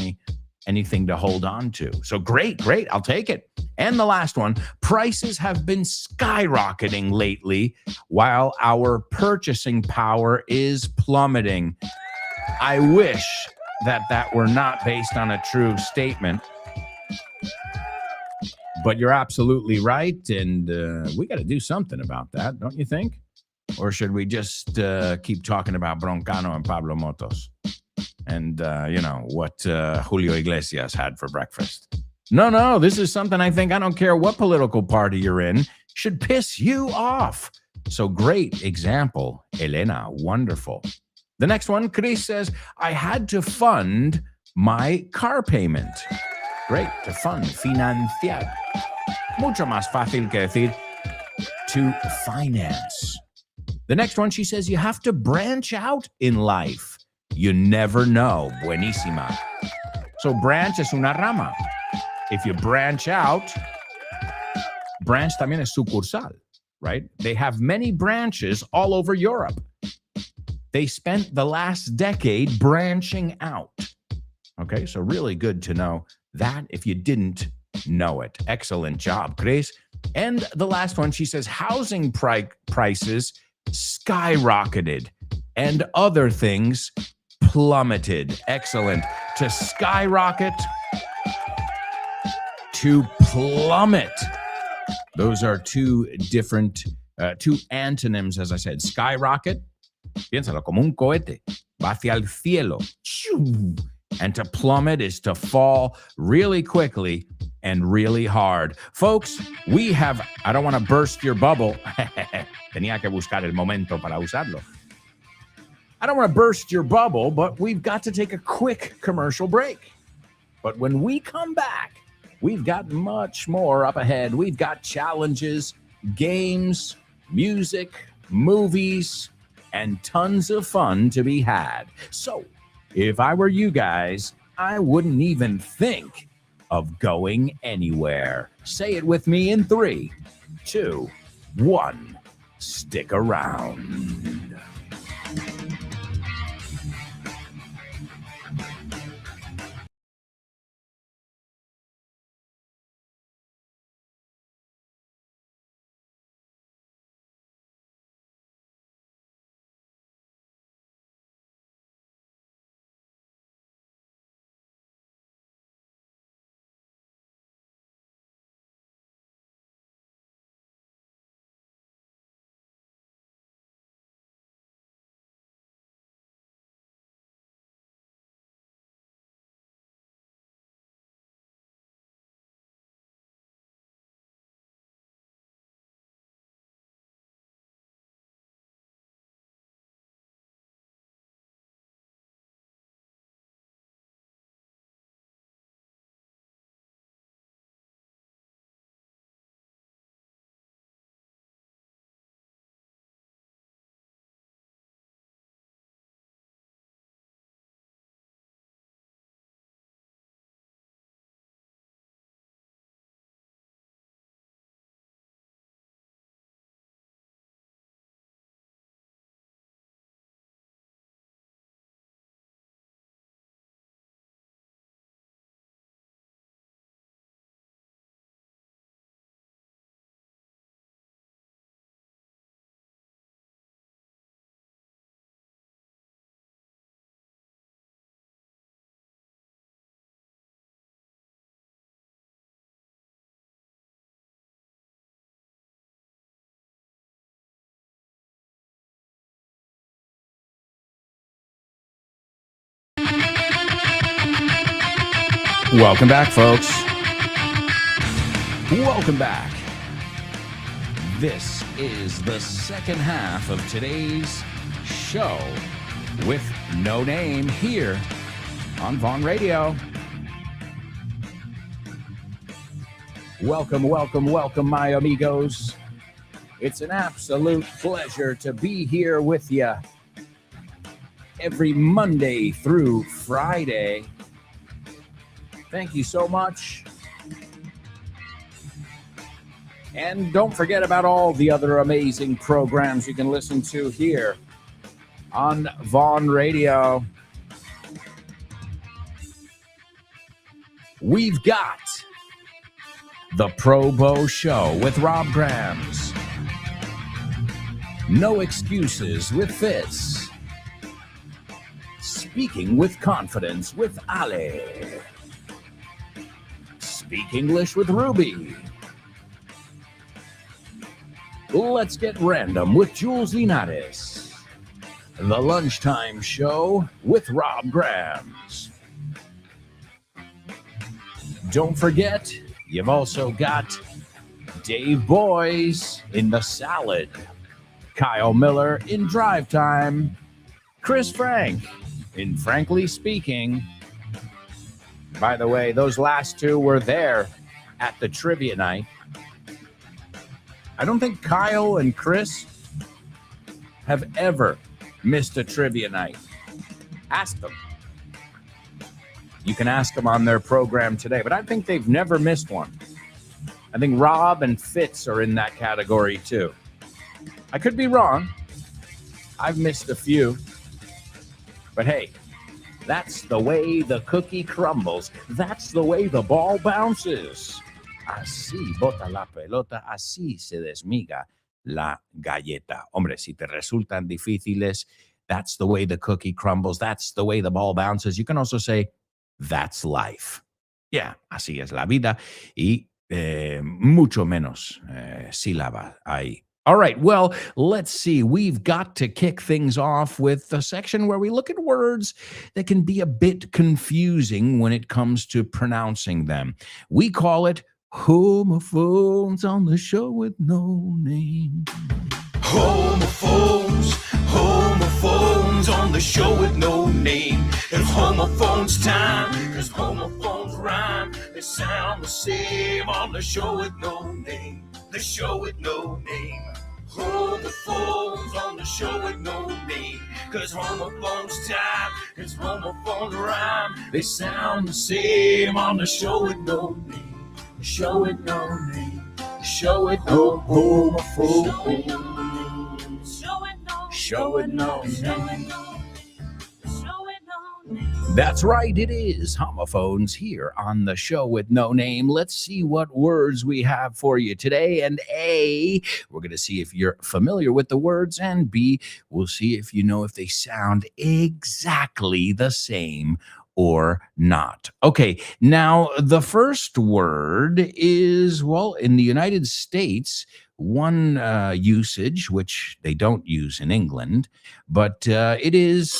anything to hold on to. So great. I'll take it. And the last one, prices have been skyrocketing lately while our purchasing power is plummeting. I wish that were not based on a true statement. But you're absolutely right, and we got to do something about that, don't you think? Or should we just keep talking about Broncano and Pablo Motos and, what Julio Iglesias had for breakfast? No, this is something I think, I don't care what political party you're in, should piss you off. So great example, Elena, wonderful. The next one, Chris says, I had to fund my car payment. Great, to fund, financiar. Mucho más fácil que decir to finance. The next one, she says, you have to branch out in life. You never know. Buenísima. So branch es una rama. If you branch out, branch también es sucursal, right? They have many branches all over Europe. They spent the last decade branching out. Okay, so really good to know that if you didn't know it. Excellent job, Chris. And the last one, she says, housing prices skyrocketed and other things plummeted. Excellent. To skyrocket, to plummet. Those are two different, two antonyms, as I said. Skyrocket, piénsalo como un cohete, va hacia el cielo. And to plummet is to fall really quickly and really hard. Folks, we have, I don't want to burst your bubble. Tenía que buscar el momento para usarlo. I don't want to burst your bubble, but we've got to take a quick commercial break. But when we come back, we've got much more up ahead. We've got challenges, games, music, movies, and tons of fun to be had. So, if I were you guys, I wouldn't even think of going anywhere. Say it with me in 3, 2, 1. Stick around. Welcome back, folks. Welcome back. This is the second half of today's show with No Name here on Vaughn Radio. Welcome, welcome, welcome, my amigos. It's an absolute pleasure to be here with you every Monday through Friday. Thank you so much. And don't forget about all the other amazing programs you can listen to here on Vaughn Radio. We've got the Pro Bow Show with Rob Grams. No Excuses with Fitz. Speaking with Confidence with Ale. Speak English with Ruby. Let's Get Random with Jules Linares. The Lunchtime Show with Rob Grams. Don't forget, you've also got Dave Boys in The Salad, Kyle Miller in Drive Time, Chris Frank in Frankly Speaking. By the way, those last two were there at the trivia night. I don't think Kyle and Chris have ever missed a trivia night. Ask them. You can ask them on their program today, but I think they've never missed one. I think Rob and Fitz are in that category too. I could be wrong. I've missed a few. But hey, that's the way the cookie crumbles. That's the way the ball bounces. Así bota la pelota, así se desmiga la galleta. Hombre, si te resultan difíciles, that's the way the cookie crumbles. That's the way the ball bounces. You can also say, that's life. Yeah, así es la vida. Y mucho menos sílaba ahí. All right, well, let's see. We've got to kick things off with a section where we look at words that can be a bit confusing when it comes to pronouncing them. We call it homophones on the show with no name. Homophones, homophones on the show with no name. It's homophones time, cause homophones rhyme. They sound the same on the show with no name. The show with no name. Homophones on the show with no name. Cause homophones time, cause homophones rhyme. They sound the same on the show with no name. The show with no name. The show with no homophones. Show it no name. That's right, it is homophones here on the show with no name. Let's see what words we have for you today. And A, we're going to see if you're familiar with the words. And B, we'll see if you know if they sound exactly the same or not. Okay, now the first word is, well, in the United States, one usage, which they don't use in England, but it is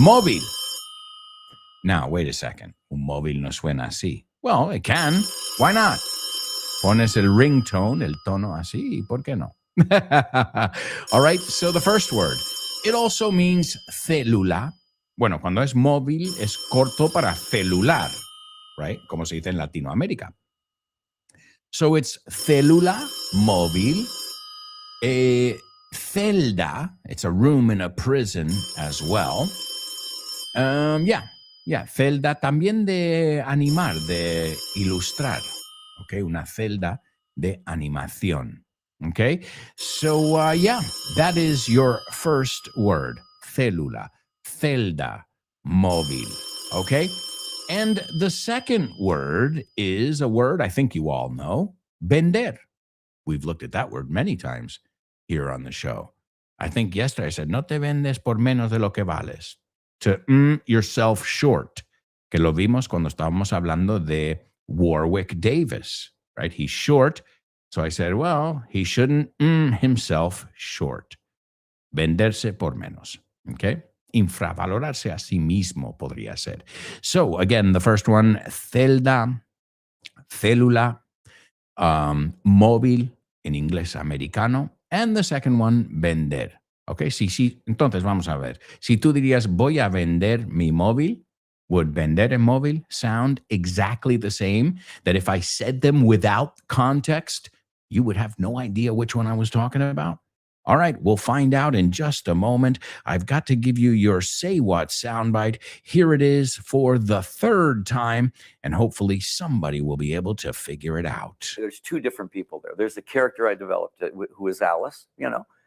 móvil. Now, wait a second. Un móvil no suena así. Well, it can. Why not? Pones el ringtone, el tono así, ¿por qué no? All right, so the first word. It also means célula. Bueno, cuando es móvil es corto para celular, right? Como se dice en Latinoamérica. So it's célula, móvil. Celda, it's a room in a prison as well. Yeah, celda también de animar, de ilustrar. Okay, una celda de animación. Okay, so yeah, that is your first word, célula, celda, móvil. Okay, and the second word is a word I think you all know, vender. We've looked at that word many times here on the show. I think yesterday I said, no te vendes por menos de lo que vales. To yourself short, que lo vimos cuando estábamos hablando de Warwick Davis, right? He's short. So I said, well, he shouldn't himself short. Venderse por menos, okay? Infravalorarse a sí mismo podría ser. So again, the first one, celda, célula, móvil, en inglés americano, and the second one, vender. Okay, sí. Entonces vamos a ver. Si tú dirías, voy a vender mi móvil, would vender el móvil sound exactly the same? That if I said them without context, you would have no idea which one I was talking about? All right, we'll find out in just a moment. I've got to give you your Say What soundbite. Here it is for the third time, and hopefully somebody will be able to figure it out. There's two different people there. There's the character I developed who is Alice,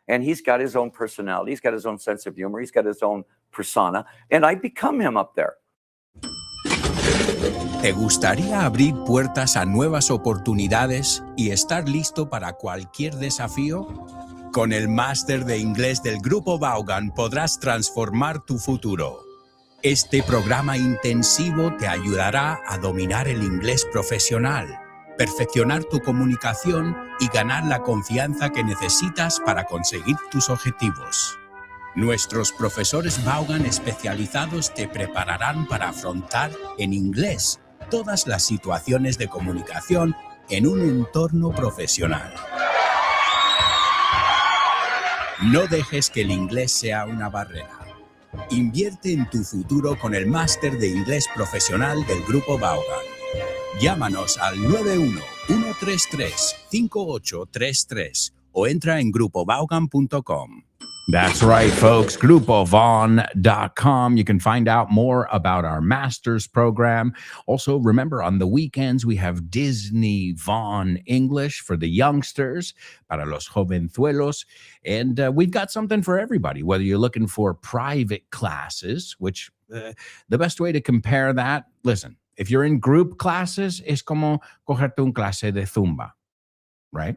and he's got his own personality. He's got his own sense of humor. He's got his own persona. And I become him up there. ¿Te gustaría abrir puertas a nuevas oportunidades y estar listo para cualquier desafío? Con el máster de inglés del Grupo Vaughan podrás transformar tu futuro. Este programa intensivo te ayudará a dominar el inglés profesional, perfeccionar tu comunicación y ganar la confianza que necesitas para conseguir tus objetivos. Nuestros profesores Vaughan especializados te prepararán para afrontar en inglés todas las situaciones de comunicación en un entorno profesional. No dejes que el inglés sea una barrera. Invierte en tu futuro con el máster de inglés profesional del Grupo Vaughan. Llámanos al 91-133-5833 o entra en grupovaughan.com. That's right, folks. GrupoVaughn.com. You can find out more about our master's program. Also, remember, on the weekends, we have Disney Vaughn English for the youngsters, para los jovenzuelos. And we've got something for everybody, whether you're looking for private classes, which the best way to compare that, listen, if you're in group classes, es como cogerte un clase de Zumba, right?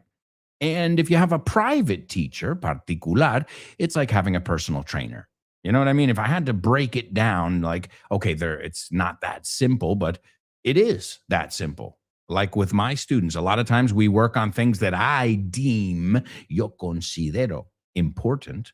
And if you have a private teacher, particular, it's like having a personal trainer. You know what I mean? If I had to break it down, like, okay, it's not that simple, but it is that simple. Like with my students, a lot of times we work on things that I deem, yo considero, important.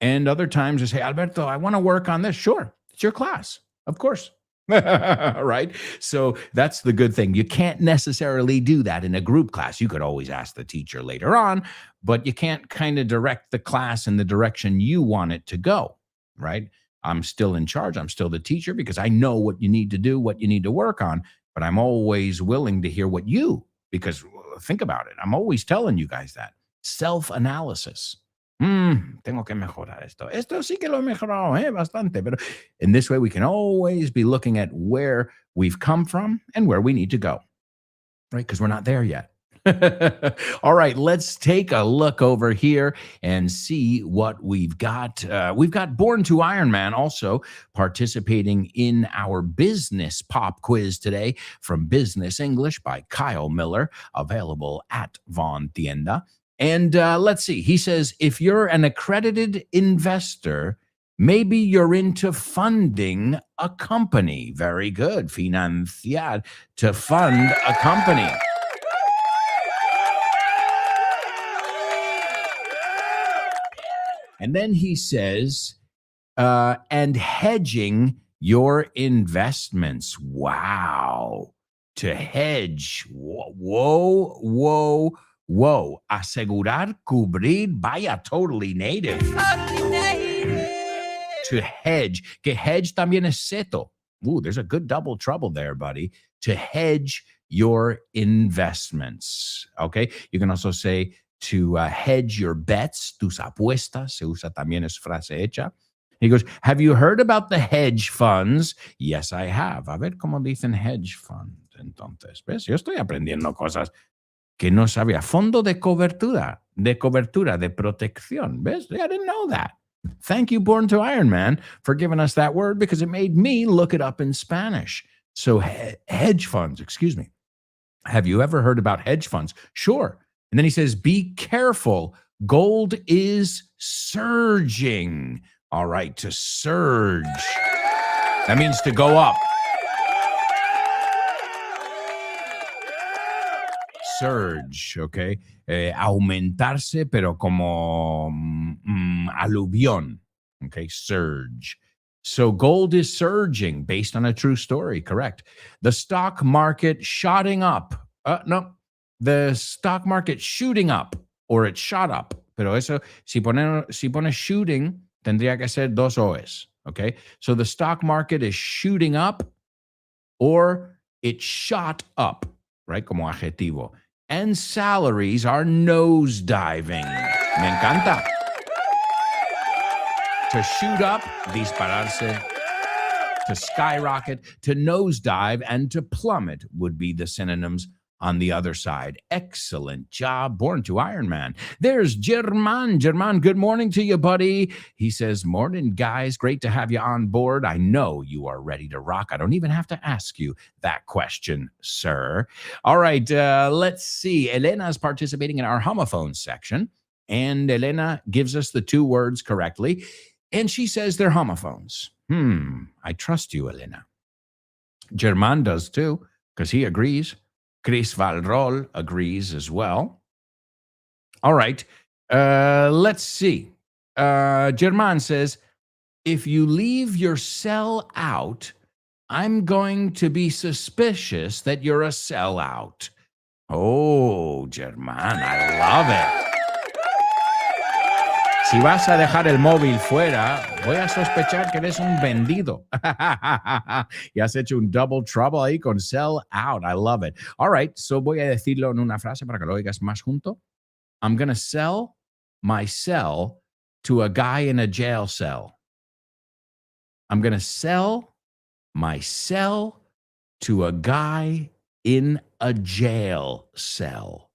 And other times I say, Alberto, I want to work on this. Sure, it's your class, of course. Right? So that's the good thing. You can't necessarily do that in a group class. You could always ask the teacher later on, but you can't kind of direct the class in the direction you want it to go, right? I'm still in charge. I'm still the teacher because I know what you need to do, what you need to work on, but I'm always willing to hear what because think about it. I'm always telling you guys that. Self-analysis. Tengo que mejorar esto. Esto sí que lo he mejorado, bastante. Pero in this way, we can always be looking at where we've come from and where we need to go, right? Because we're not there yet. All right, let's take a look over here and see what we've got. We've got Born to Iron Man also participating in our business pop quiz today from Business English by Kyle Miller, available at Von Tienda. And let's see. He says, if you're an accredited investor, maybe you're into funding a company. Very good. Financiar, to fund a company. And then he says, and hedging your investments. Wow. To hedge. Whoa. Asegurar, cubrir, vaya, totally native. To hedge. Que hedge también es seto. Ooh, there's a good double trouble there, buddy. To hedge your investments. Okay. You can also say to hedge your bets, tus apuestas. Se usa también es frase hecha. He goes, have you heard about the hedge funds? Yes, I have. A ver cómo dicen hedge fund. Entonces, ¿ves? Yo estoy aprendiendo cosas que no sabía. Fondo de cobertura, de protección. ¿Ves? I didn't know that. Thank you, Born to Iron Man, for giving us that word because it made me look it up in Spanish. So hedge funds, excuse me. Have you ever heard about hedge funds? Sure. And then he says, be careful. Gold is surging. All right, to surge. That means to go up. Surge, okay? Aumentarse, pero como aluvión, okay? Surge. So gold is surging based on a true story, correct? The stock market shooting up. No, the stock market shooting up, or it shot up. Pero eso, si pone shooting, tendría que ser dos O's, okay? So the stock market is shooting up, or it shot up, right? Como adjetivo. And salaries are nosediving. Me encanta. To shoot up, dispararse. To skyrocket, to nosedive, and to plummet would be the synonyms on the other side. Excellent job. Born to Iron Man. There's German. German, good morning to you, buddy. He says, morning, guys. Great to have you on board. I know you are ready to rock. I don't even have to ask you that question, sir. All right, let's see. Elena is participating in our homophones section, and Elena gives us the two words correctly, and she says they're homophones. I trust you, Elena. German does too, because he agrees. Chris Valrol agrees as well. All right. Let's see. German says, if you leave your cell out, I'm going to be suspicious that you're a sellout. Oh, German, I love it. si vas a dejar el móvil fuera, voy a sospechar que eres un vendido. Y has hecho un double trouble ahí con sell out. I love it. All right, so voy a decirlo en una frase para que lo oigas más junto. I'm going to sell my cell to a guy in a jail cell. I'm going to sell my cell to a guy in a jail cell.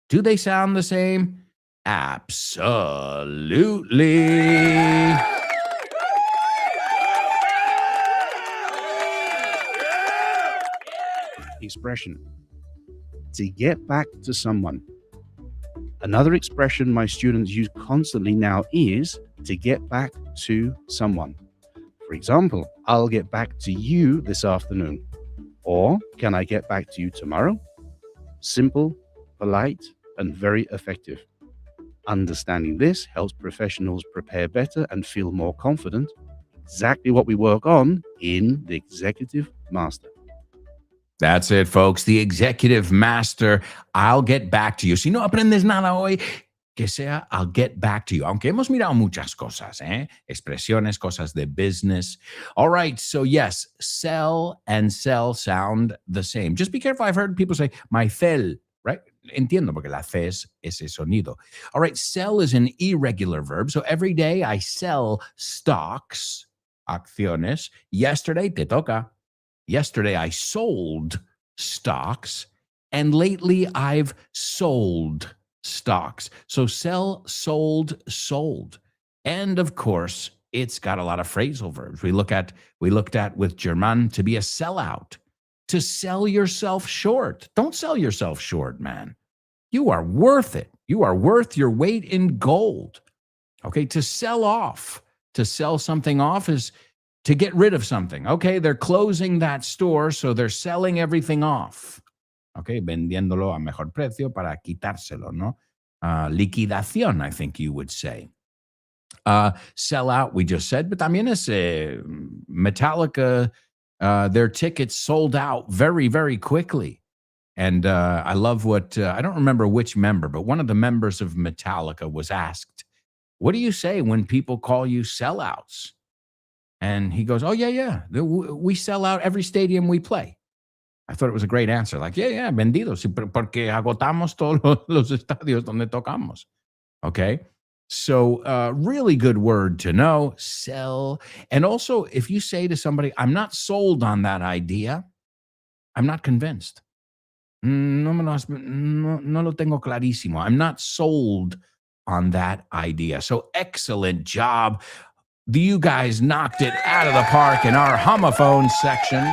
Do they sound the same? Absolutely. Expression. To get back to someone. Another expression my students use constantly now is to get back to someone. For example, I'll get back to you this afternoon. Or can I get back to you tomorrow? Simple, polite, and very effective. Understanding this helps professionals prepare better and feel more confident. Exactly what we work on in the Executive Master. That's it, folks. The Executive Master. I'll get back to you. Si no aprendes nada hoy, que sea I'll get back to you. Aunque hemos mirado muchas cosas, expresiones, cosas de business. All right. So yes, sell and sell sound the same. Just be careful. I've heard people say, my cel, right? Entiendo porque la C es ese sonido. All right. Sell is an irregular verb. So every day I sell stocks, acciones. Yesterday, te toca. Yesterday, I sold stocks, and lately I've sold stocks. So sell, sold, sold. And of course, it's got a lot of phrasal verbs. We looked at with German to be a sellout, to sell yourself short. Don't sell yourself short, man. You are worth it. You are worth your weight in gold. Okay, to sell off, to sell something off is to get rid of something. Okay, they're closing that store, so they're selling everything off. Okay, vendiéndolo a mejor precio para quitárselo, ¿no? Liquidación, I think you would say. Sell out, we just said, but también es Metallica, their tickets sold out very, very quickly. And I love what, I don't remember which member, but one of the members of Metallica was asked, what do you say when people call you sellouts? And he goes, oh, yeah. We sell out every stadium we play. I thought it was a great answer. Like, yeah, vendidos. Porque agotamos todos los estadios donde tocamos. Okay? So really good word to know, sell. And also, if you say to somebody, I'm not sold on that idea, I'm not convinced. No lo tengo clarísimo. I'm not sold on that idea. So excellent job. You guys knocked it out of the park in our homophone section.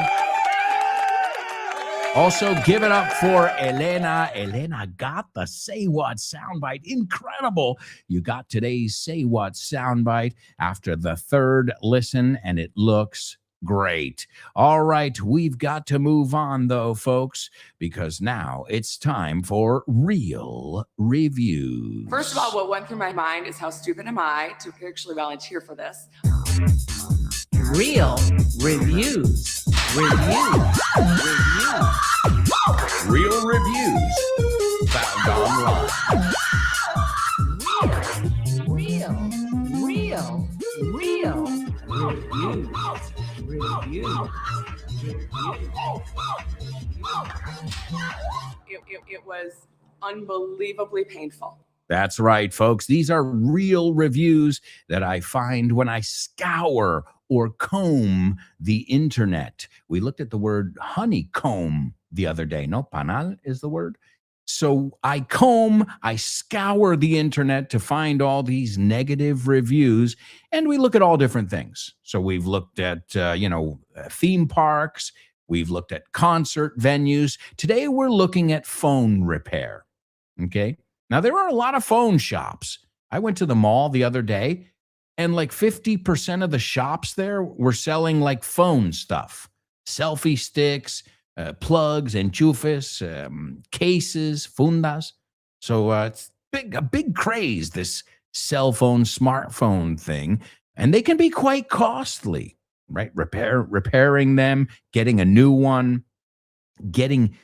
Also, give it up for Elena. Elena got the Say What soundbite. Incredible. You got today's Say What soundbite after the third listen, and it looks great. All right, we've got to move on, though, folks, because now it's time for real reviews. First of all, what went through my mind is how stupid am I to actually volunteer for this? Real reviews. Real reviews found online. Real reviews. It was unbelievably painful. That's right, folks. These are real reviews that I find when I scour or comb the internet. We looked at the word honeycomb the other day. No, panal is the word. So I scour the internet to find all these negative reviews, and we look at all different things. So we've looked at, theme parks. We've looked at concert venues. Today, we're looking at phone repair. Okay. Now, there are a lot of phone shops. I went to the mall the other day, and like 50% of the shops there were selling like phone stuff, selfie sticks, plugs, enchufes, cases, fundas. So it's a big craze, this cell phone, smartphone thing. And they can be quite costly, right? Repairing them, getting a new one, getting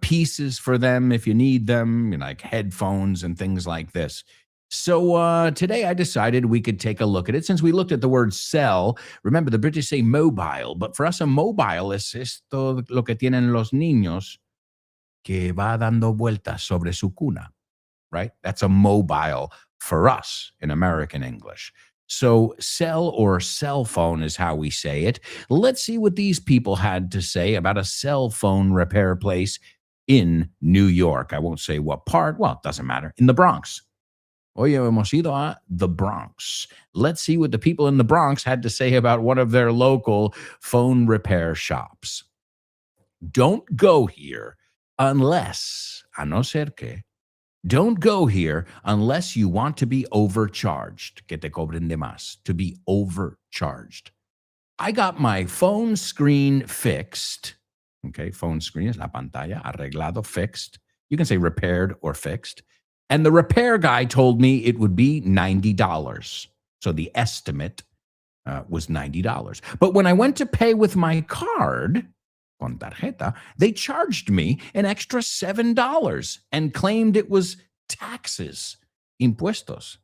pieces for them if you need them, like headphones and things like this. So today I decided we could take a look at it. Since we looked at the word cell, remember the British say mobile, but for us a mobile es esto lo que tienen los niños que va dando vueltas sobre su cuna, right? That's a mobile for us in American English. So cell or cell phone is how we say it. Let's see what these people had to say about a cell phone repair place in New York. I won't say what part. Well, it doesn't matter. In the Bronx. Oye, hemos ido a the Bronx. Let's see what the people in the Bronx had to say about one of their local phone repair shops. Don't go here unless, a no ser que, don't go here unless you want to be overcharged. Que te cobren de más. To be overcharged. I got my phone screen fixed. Okay, phone screen is la pantalla, arreglado, fixed. You can say repaired or fixed. And the repair guy told me it would be $90. So the estimate was $90. But when I went to pay with my card, con tarjeta, they charged me an extra $7 and claimed it was taxes, impuestos.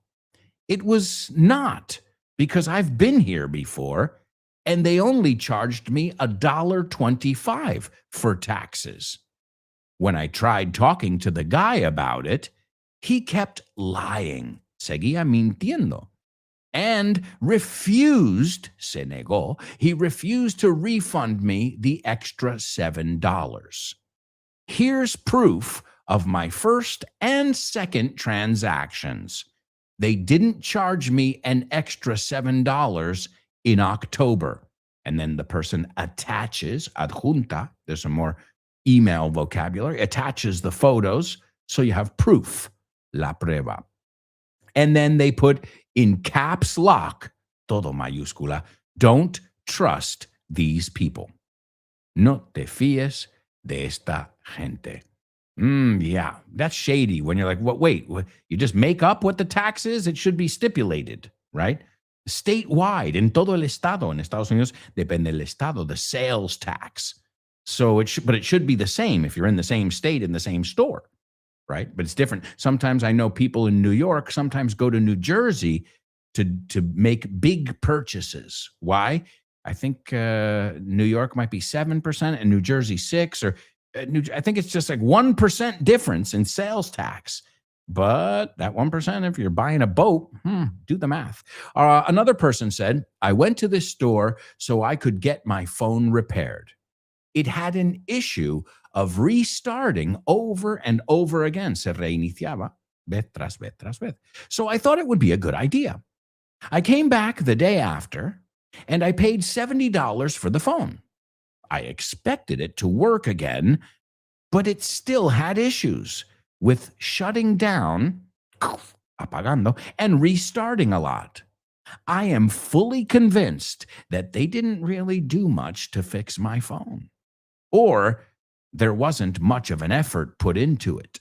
It was not, because I've been here before, and they only charged me $1.25 for taxes. When I tried talking to the guy about it, he kept lying, seguía mintiendo, and refused, se negó, he refused to refund me the extra $7. Here's proof of my first and second transactions. They didn't charge me an extra $7 in October. And then the person attaches, adjunta, there's some more email vocabulary, attaches the photos, so you have proof. La prueba. And then they put in caps lock, todo mayúscula, don't trust these people. No te fíes de esta gente. Yeah, that's shady when you're like, wait, you just make up what the tax is? It should be stipulated, right? Statewide, en todo el estado, en Estados Unidos, depende del estado, the sales tax. So but it should be the same if you're in the same state, in the same store. Right? But it's different. Sometimes I know people in New York sometimes go to New Jersey to make big purchases. Why? I think New York might be 7% and New Jersey 6%, or I think it's just like 1% difference in sales tax. But that 1%, if you're buying a boat, do the math. Another person said, I went to this store so I could get my phone repaired. It had an issue of restarting over and over again. Se reiniciaba vez tras vez tras vez. So I thought it would be a good idea. I came back the day after, and I paid $70 for the phone. I expected it to work again, but it still had issues with shutting down, apagando, and restarting a lot. I am fully convinced that they didn't really do much to fix my phone. Or there wasn't much of an effort put into it.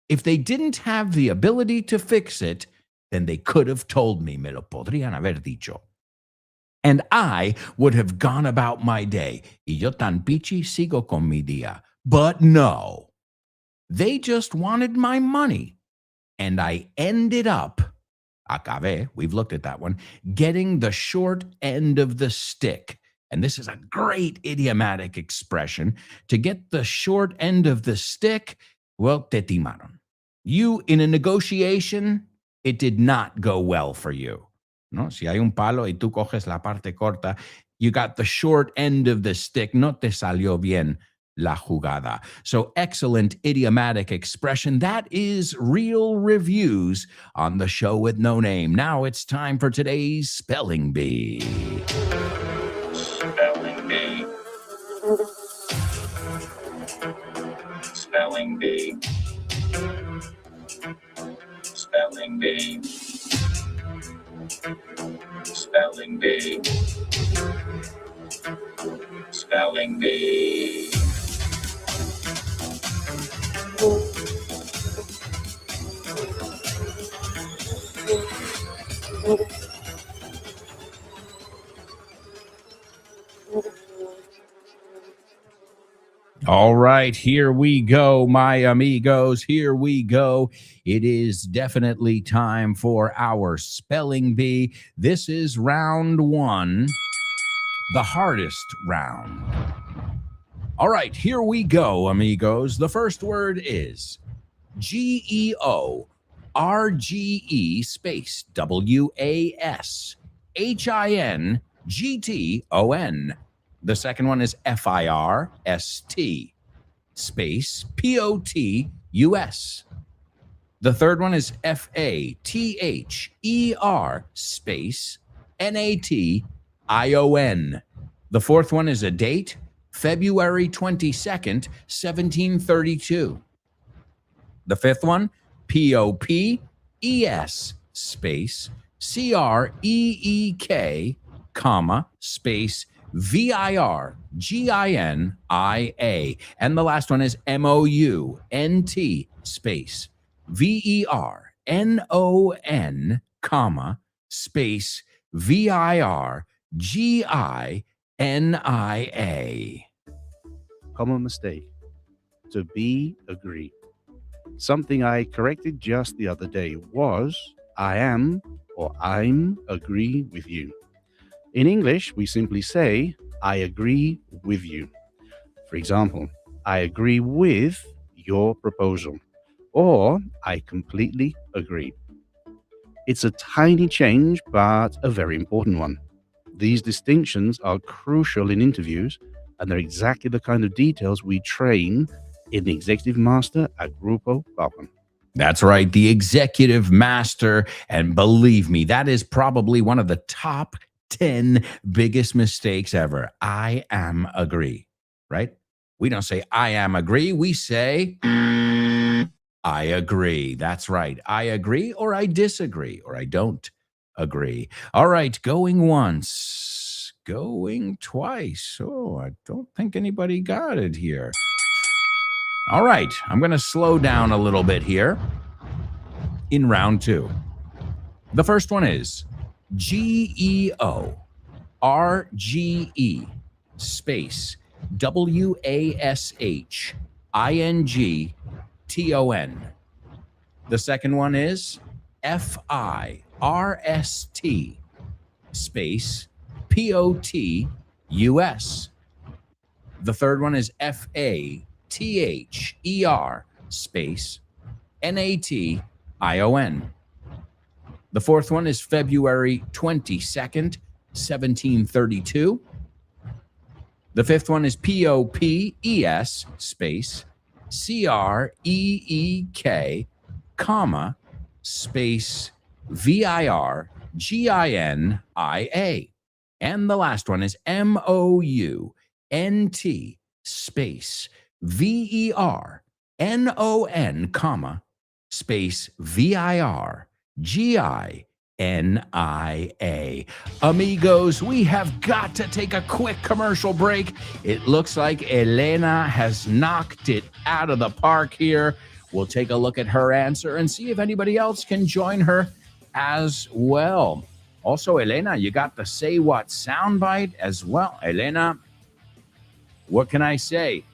If they didn't have the ability to fix it, then they could have told me, me lo podrían haber dicho. And I would have gone about my day. Y yo tan pichi sigo con mi día. But no. They just wanted my money. And I ended up, acabé, we've looked at that one, getting the short end of the stick. And this is a great idiomatic expression. To get the short end of the stick, well, te timaron. You, in a negotiation, it did not go well for you. No, si hay un palo y tú coges la parte corta, you got the short end of the stick. No te salió bien la jugada. So excellent idiomatic expression. That is Real Reviews on the show with no name. Now it's time for today's Spelling Bee. Spelling Bee. Spelling Bee. Spelling Bee. Spelling Bee. Spelling Bee. All right, here we go, my amigos. Here we go. It is definitely time for our spelling bee. This is round one, the hardest round. All right, here we go, amigos. The first word is GEORGE space WASHINGTON. The second one is FIRST space POTUS. The third one is FATHER space NATION. The fourth one is a date, February 22nd, 1732. The fifth one, POPES space CREEK, comma, space VIRGINIA. And the last one is MOUNT space VERNON, comma, space VIRGINIA. Common mistake. To be, agree. Something I corrected just the other day was I am or I'm agree with you. In English, we simply say I agree with you. For example, I agree with your proposal, or I completely agree. It's a tiny change, but a very important one. These distinctions are crucial in interviews, and they're exactly the kind of details we train in the Executive Master at Grupo Balkan. That's right, the executive master. And believe me, that is probably one of the top 10 biggest mistakes ever. I am agree, right? We don't say I am agree. We say I agree. That's right. I agree, or I disagree, or I don't agree. All right, going once, going twice. Oh, I don't think anybody got it here. All right, I'm going to slow down a little bit here in round two. The first one is GEORGE space WASHINGTON. The second one is FIRST space POTUS. The third one is FATHER space NATION. The fourth one is February 22nd, 1732. The fifth one is POPES space CREEK, comma, space VIRGINIA. And the last one is MOUNT space VERNON, comma, space VIRGINIA. Amigos, we have got to take a quick commercial break. It looks like Elena has knocked it out of the park here. We'll take a look at her answer and see if anybody else can join her as well. Also, Elena, you got the Say What soundbite as well. Elena, what can I say?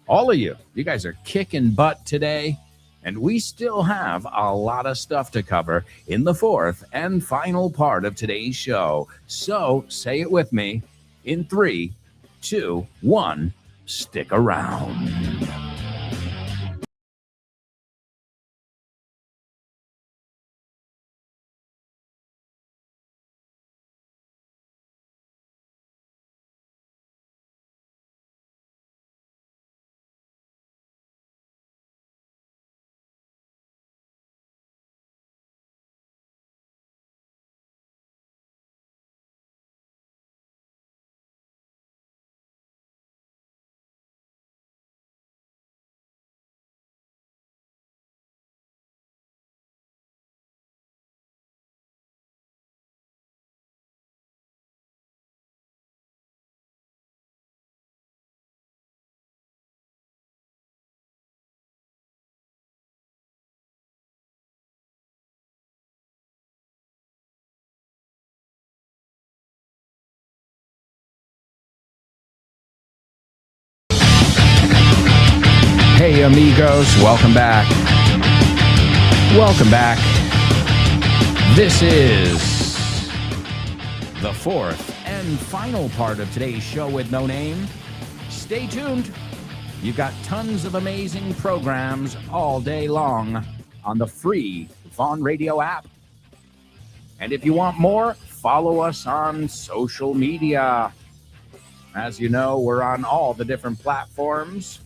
All of you guys are kicking butt today. And we still have a lot of stuff to cover in the fourth and final part of today's show. So say it with me in 3, 2, 1. Stick around. Hey, amigos, welcome back. Welcome back. This is the fourth and final part of today's show with no name. Stay tuned. You've got tons of amazing programs all day long on the free Vaughn Radio app. And if you want more, follow us on social media. As you know, we're on all the different platforms.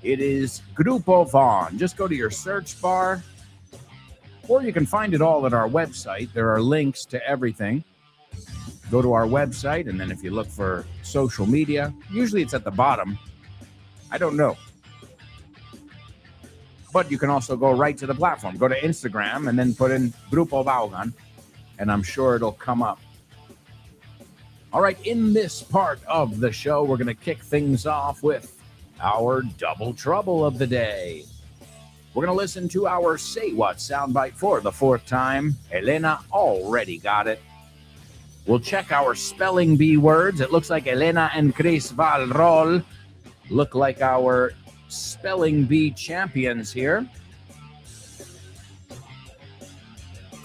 It is Grupo Vaughn. Just go to your search bar, or you can find it all at our website. There are links to everything. Go to our website, and then if you look for social media, usually it's at the bottom. I don't know. But you can also go right to the platform. Go to Instagram and then put in Grupo Vaughan, and I'm sure it'll come up. All right, in this part of the show, we're going to kick things off with our double trouble of the day. We're going to listen to our Say What soundbite for the fourth time. Elena already got it. We'll check our spelling bee words. It looks like Elena and Chris Valrol look like our spelling bee champions here.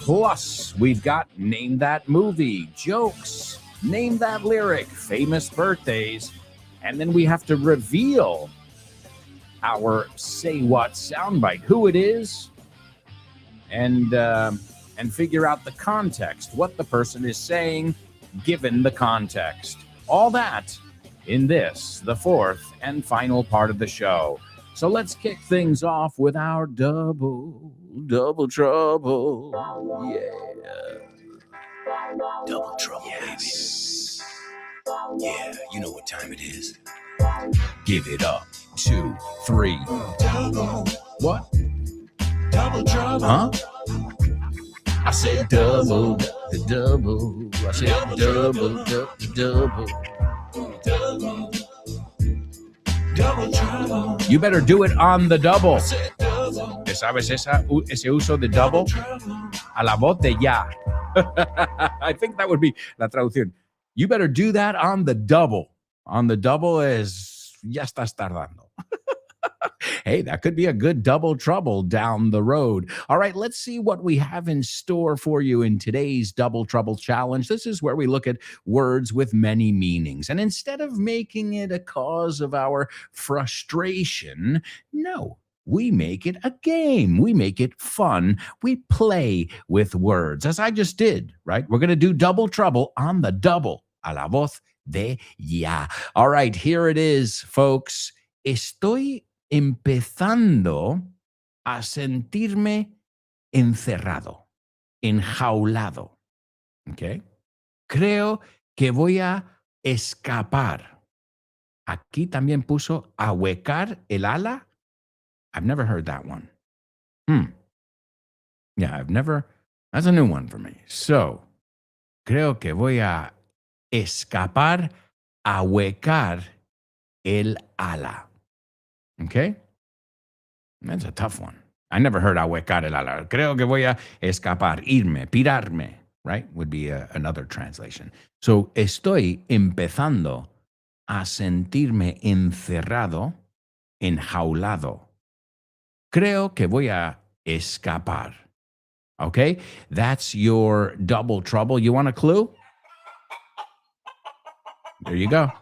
Plus, we've got Name That Movie, jokes, Name That Lyric, famous birthdays, and then we have to reveal our Say What soundbite, who it is, and figure out the context, what the person is saying, given the context. All that in this, the fourth and final part of the show. So let's kick things off with our double trouble. Yeah. Double trouble, yes. Baby. Yeah, you know what time it is. Give it up. 2, 3. Double. What? Double trouble. Huh? I said double. I said double. Double. Double trouble. You better do it on the double. I said double. ¿Te sabes ese uso de double? A la voz de ya. I think that would be la traducción. You better do that on the double. On the double is ya estás tardando. Hey, that could be a good double trouble down the road. All right, let's see what we have in store for you in today's Double Trouble Challenge. This is where we look at words with many meanings. And instead of making it a cause of our frustration, no, we make it a game. We make it fun. We play with words, as I just did, right? We're going to do double trouble on the double, a la voz de ya. All right, here it is, folks. Estoy empezando a sentirme encerrado, enjaulado. ¿Ok? Creo que voy a escapar. Aquí también puso ahuecar el ala. I've never heard that one. Yeah, that's a new one for me. So, creo que voy a escapar, ahuecar el ala. Okay? That's a tough one. I never heard ahuecar el ala. Creo que voy a escapar, irme, pirarme, right? Would be another translation. So, estoy empezando a sentirme encerrado, enjaulado. Creo que voy a escapar. Okay? That's your double trouble. You want a clue? There you go.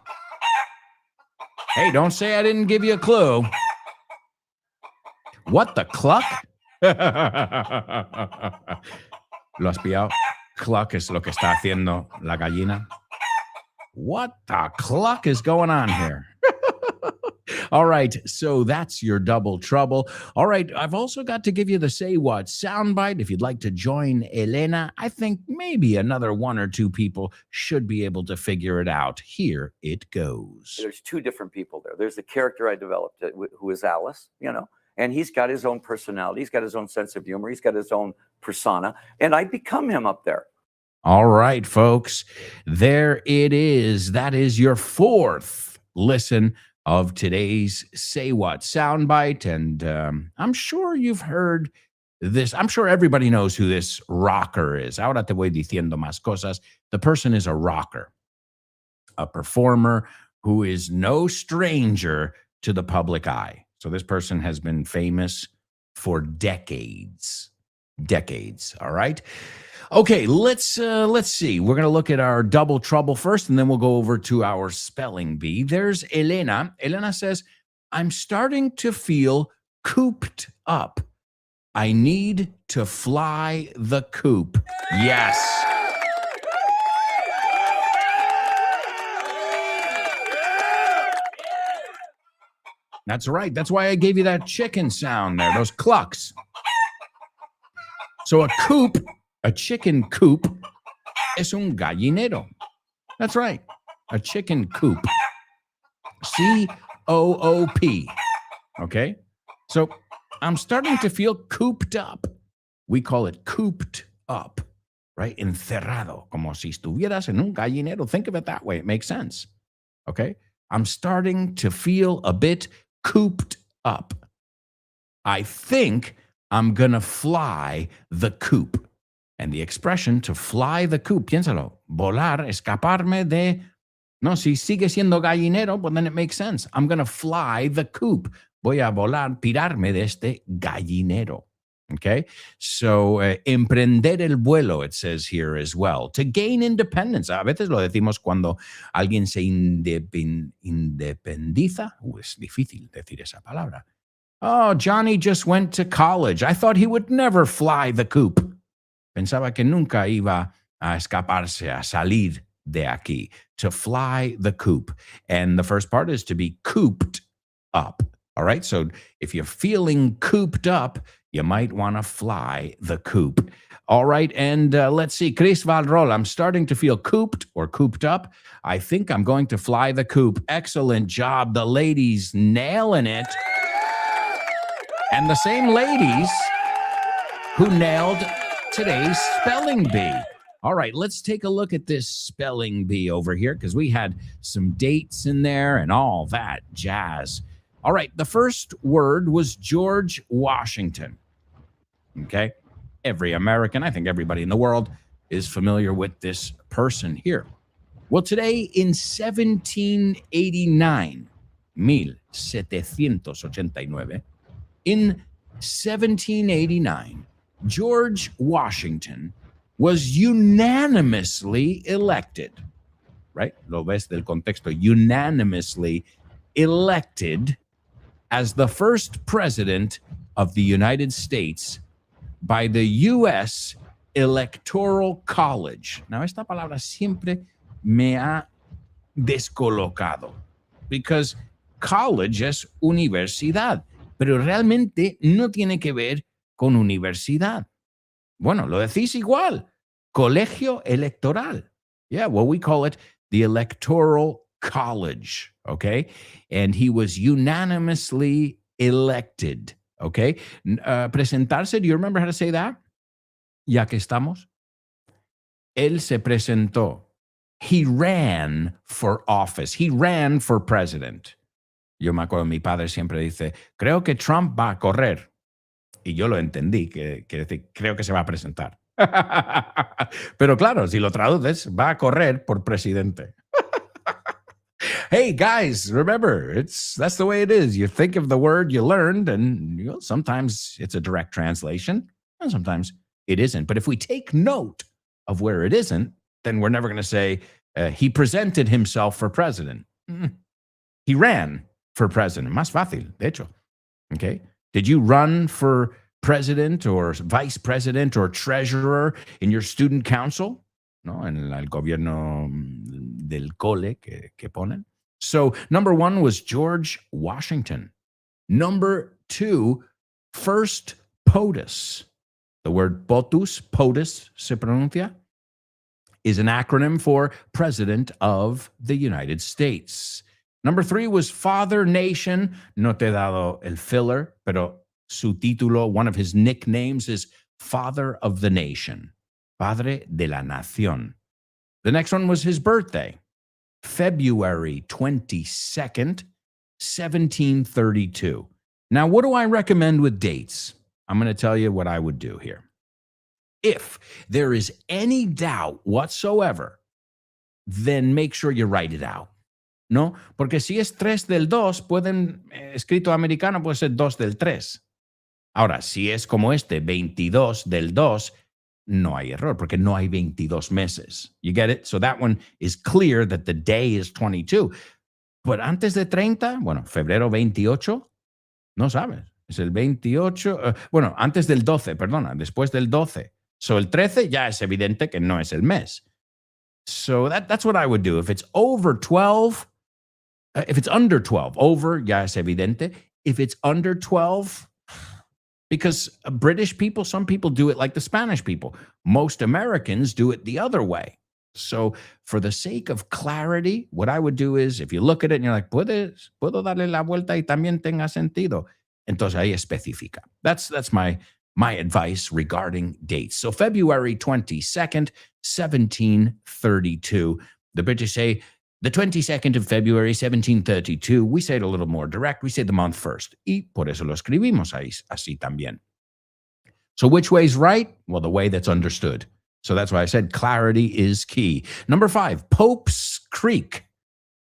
Hey, don't say I didn't give you a clue. What the cluck? ¿Lo has pillado? Cluck es lo que está haciendo la gallina. What the cluck is going on here? All right, so that's your double trouble. All right, I've also got to give you the Say What soundbite. If you'd like to join Elena, I think maybe another one or two people should be able to figure it out. Here it goes. There's two different people there. There's the character I developed who is Alice, and he's got his own personality. He's got his own sense of humor. He's got his own persona, and I become him up there. All right, folks, there it is. That is your fourth listen of today's Say What soundbite. And I'm sure you've heard this. I'm sure everybody knows who this rocker is. Ahora te voy diciendo más cosas. The person is a rocker, a performer who is no stranger to the public eye. So this person has been famous for decades. Decades, all right? Okay, let's see. We're going to look at our double trouble first, and then we'll go over to our spelling bee. There's Elena. Elena says, I'm starting to feel cooped up. I need to fly the coop. Yes. That's right. That's why I gave you that chicken sound there, those clucks. So a coop, a chicken coop, es un gallinero. That's right. A chicken coop. C-O-O-P. Okay? So I'm starting to feel cooped up. We call it cooped up, right? Encerrado, como si estuvieras en un gallinero. Think of it that way. It makes sense. Okay? I'm starting to feel a bit cooped up. I think I'm going to fly the coop. And the expression to fly the coop, piénsalo, volar, escaparme de, no, si sigue siendo gallinero, well, then it makes sense. I'm going to fly the coop. Voy a volar, pirarme de este gallinero. Okay? So, emprender el vuelo, it says here as well. To gain independence. A veces lo decimos cuando alguien se independiza. Es difícil decir esa palabra. Oh, Johnny just went to college. I thought he would never fly the coop. Pensaba que nunca iba a escaparse, a salir de aquí. To fly the coop. And the first part is to be cooped up. All right? So if you're feeling cooped up, you might want to fly the coop. All right, and let's see. Chris Valrol, I'm starting to feel cooped or cooped up. I think I'm going to fly the coop. Excellent job. The ladies nailing it. And the same ladies who nailed today's spelling bee. All right, let's take a look at this spelling bee over here because we had some dates in there and all that jazz. All right, the first word was George Washington. Okay, every American, I think everybody in the world is familiar with this person here. Well, today in 1789, 1789, in 1789, George Washington was unanimously elected, right? Lo ves del contexto, unanimously elected as the first president of the United States by the U.S. Electoral College. Now, esta palabra siempre me ha descolocado, because college es universidad, pero realmente no tiene que ver con universidad. Bueno, lo decís igual, colegio electoral. Yeah, well, we call it the Electoral College, okay? And he was unanimously elected, okay? Presentarse, do you remember how to say that? Ya que estamos. Él se presentó. He ran for office. He ran for president. Yo me acuerdo, mi padre siempre dice, creo que Trump va a correr. Y yo lo entendí, que decir, creo que se va a presentar. Pero claro, si lo traduces, va a correr por presidente. Hey, guys, remember, that's the way it is. You think of the word you learned, and sometimes it's a direct translation, and sometimes it isn't. But if we take note of where it isn't, then we're never going to say, he presented himself for president. He ran for president. Más fácil, de hecho. Okay? Did you run for president or vice president or treasurer in your student council? No, en el gobierno del cole que ponen. So number one was George Washington. Number two, first POTUS. The word POTUS se pronuncia, is an acronym for President of the United States. Number three was Father Nation. No te he dado el filler, pero su título, one of his nicknames is Father of the Nation. Padre de la Nación. The next one was his birthday, February 22nd, 1732. Now, what do I recommend with dates? I'm going to tell you what I would do here. If there is any doubt whatsoever, then make sure you write it out. ¿no? Porque si es 3 del 2, escrito americano puede ser 2 del 3. Ahora, si es como este, 22 del 2, no hay error porque no hay 22 meses. You get it? So that one is clear that the day is 22. But antes de 30, bueno, febrero 28, no sabes. Es el 28, bueno, antes del 12, perdona, después del 12. So el 13 ya es evidente que no es el mes. So that's what I would do. If it's over 12, if it's under 12, over, ya es evidente. If it's under 12, because British people, some people do it like the Spanish people. Most Americans do it the other way. So for the sake of clarity, what I would do is, if you look at it and you're like, puedo darle la vuelta y también tenga sentido. Entonces ahí especifica. That's my advice regarding dates. So February 22nd, 1732. The British say the 22nd of February, 1732. We say it a little more direct. We say the month first. Y por eso lo escribimos ahí, así también. So which way's right? Well, the way that's understood. So that's why I said clarity is key. Number 5, Pope's Creek.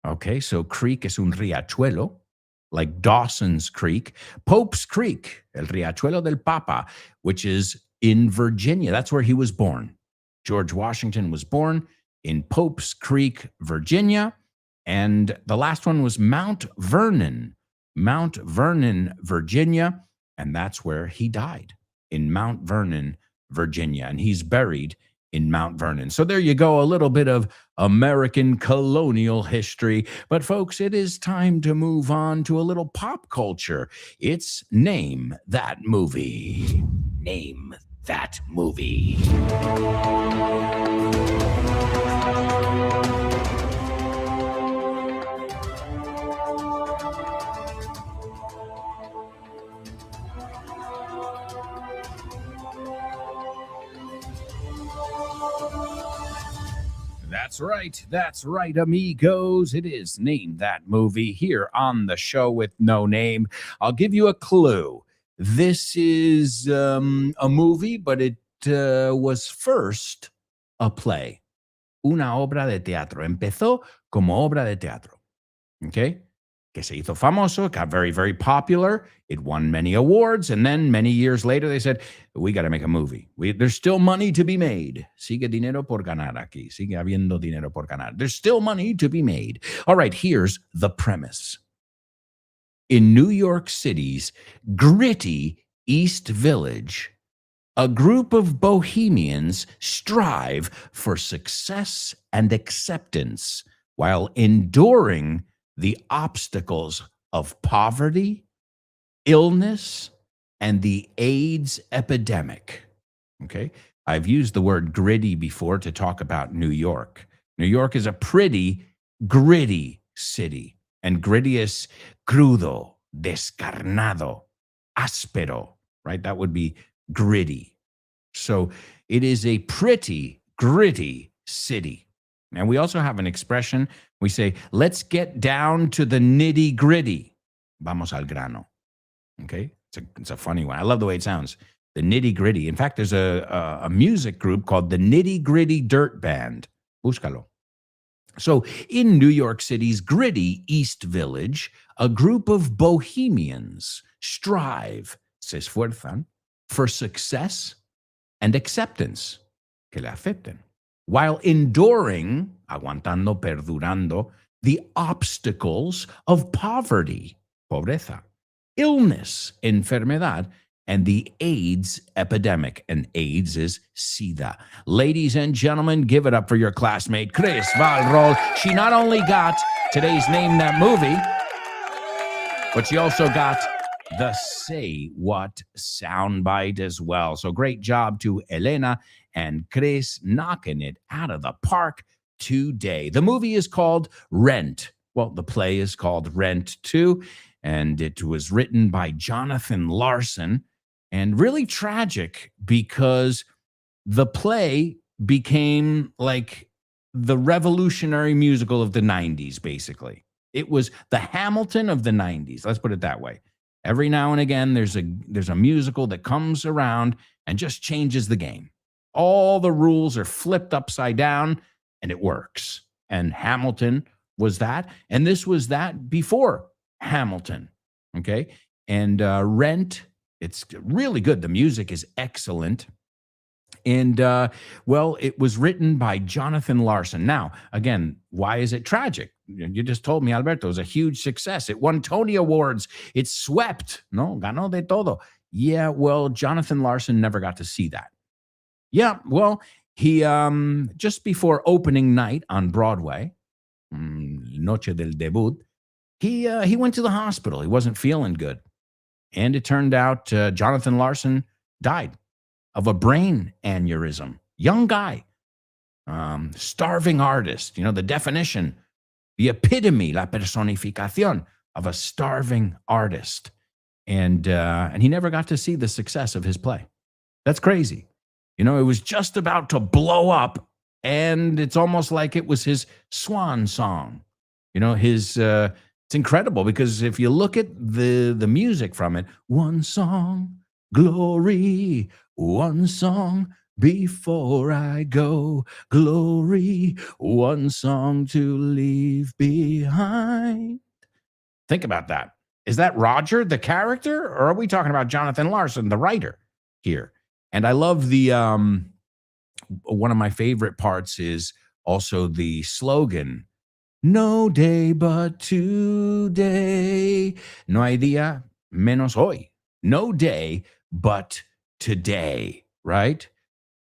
Okay, so creek es un riachuelo, like Dawson's Creek. Pope's Creek, el riachuelo del Papa, which is in Virginia. That's where he was born. George Washington was born in Pope's Creek, Virginia. And the last one was Mount Vernon, Virginia. And that's where he died, in Mount Vernon, Virginia. And he's buried in Mount Vernon. So there you go, a little bit of American colonial history. But folks, it is time to move on to a little pop culture. It's Name That Movie. Name That Movie. That's right, amigos. It is Name That Movie here on the show with no name. I'll give you a clue. This is a movie, but it was first a play. Una obra de teatro. Empezó como obra de teatro. Okay? Que se hizo famoso, got very, very popular. It won many awards. And then many years later, they said, we got to make a movie. There's still money to be made. Sigue dinero por ganar aquí. Sigue habiendo dinero por ganar. There's still money to be made. All right, here's the premise. In New York City's gritty East Village, a group of bohemians strive for success and acceptance while enduring the obstacles of poverty, illness, and the AIDS epidemic. Okay? I've used the word gritty before to talk about New York. New York is a pretty gritty city. And gritty is crudo, descarnado, áspero, right? That would be gritty. So it is a pretty gritty city. And we also have an expression. We say, let's get down to the nitty gritty. Vamos al grano. Okay? It's a funny one. I love the way it sounds. The nitty gritty. In fact, there's a music group called the Nitty Gritty Dirt Band. Búscalo. So in New York City's gritty East Village, a group of bohemians strive, se esfuerzan, for success and acceptance, que le acepten, while enduring, aguantando, perdurando, the obstacles of poverty, pobreza, illness, enfermedad, and the AIDS epidemic. And AIDS is SIDA. Ladies and gentlemen, give it up for your classmate, Chris Valrol. She not only got today's Name That Movie, but she also got the Say What soundbite as well. So great job to Elena and Chris knocking it out of the park today. The movie is called Rent. Well, the play is called Rent too, and it was written by Jonathan Larson, and really tragic because the play became like the revolutionary musical of the 90s, basically. It was the Hamilton of the 90s. Let's put it that way. Every now and again, there's a musical that comes around and just changes the game. All the rules are flipped upside down, and it works. And Hamilton was that. And this was that before Hamilton. Okay. And Rent, it's really good. The music is excellent. And well, it was written by Jonathan Larson. Now, again, why is it tragic? You just told me, Alberto, it was a huge success. It won Tony Awards. It swept. No, ganó de todo. Yeah, well, Jonathan Larson never got to see that. Yeah, well, he just before opening night on Broadway, Noche del Debut, he went to the hospital. He wasn't feeling good. And it turned out Jonathan Larson died of a brain aneurysm. Young guy, starving artist, the definition, the epitome, la personificación of a starving artist. And he never got to see the success of his play. That's crazy. It was just about to blow up, and it's almost like it was his swan song. It's incredible because if you look at the music from it, one song, glory, one song before I go, glory, one song to leave behind. Think about that. Is that Roger, the character, or are we talking about Jonathan Larson, the writer here? And I love the, one of my favorite parts is also the slogan, no day but today. No hay día menos hoy. No day but today, right?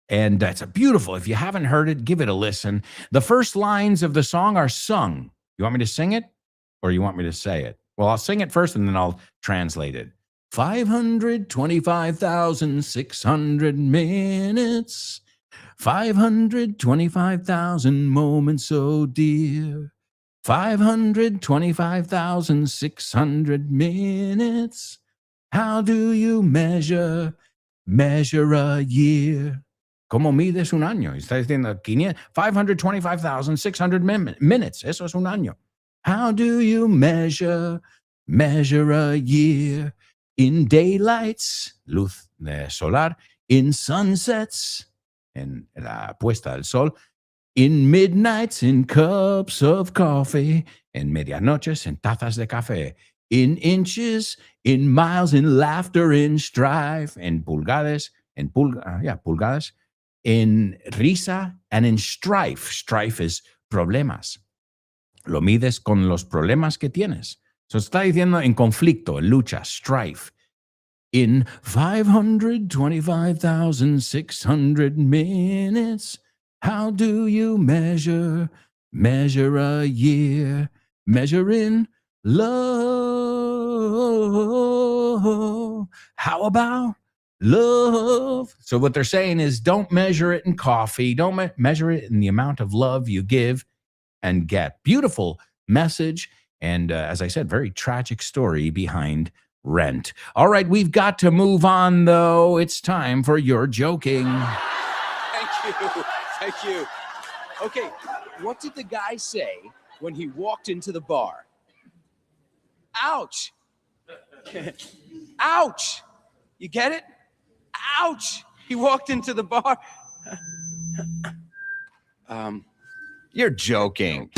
And that's a beautiful. If you haven't heard it, give it a listen. The first lines of the song are sung. You want me to sing it or you want me to say it? Well, I'll sing it first and then I'll translate it. 525,600 minutes. 525,000 moments, oh dear. 525,600 minutes. How do you measure a year? ¿Cómo mides un año? Está diciendo 525,600 minutes. Eso es un año. How do you measure a year? In daylights, luz solar. In sunsets, en la puesta del sol. In midnights, in cups of coffee. En medianoches, en tazas de café. In inches, in miles, in laughter, in strife. En pulgadas, pulgadas. In risa and in strife. Strife is problemas. Lo mides con los problemas que tienes. So está diciendo en conflicto, en lucha, strife. In 525,600 minutes, how do you measure a year? Measure in love. How about love? So what they're saying is don't measure it in coffee. Don't measure it in the amount of love you give and get. Beautiful message. And as I said, very tragic story behind Rent. All right, we've got to move on, though. It's time for Your Joking. Thank you. Okay, what did the guy say when he walked into the bar? Ouch. Ouch. You get it? Ouch. He walked into the bar. You're joking.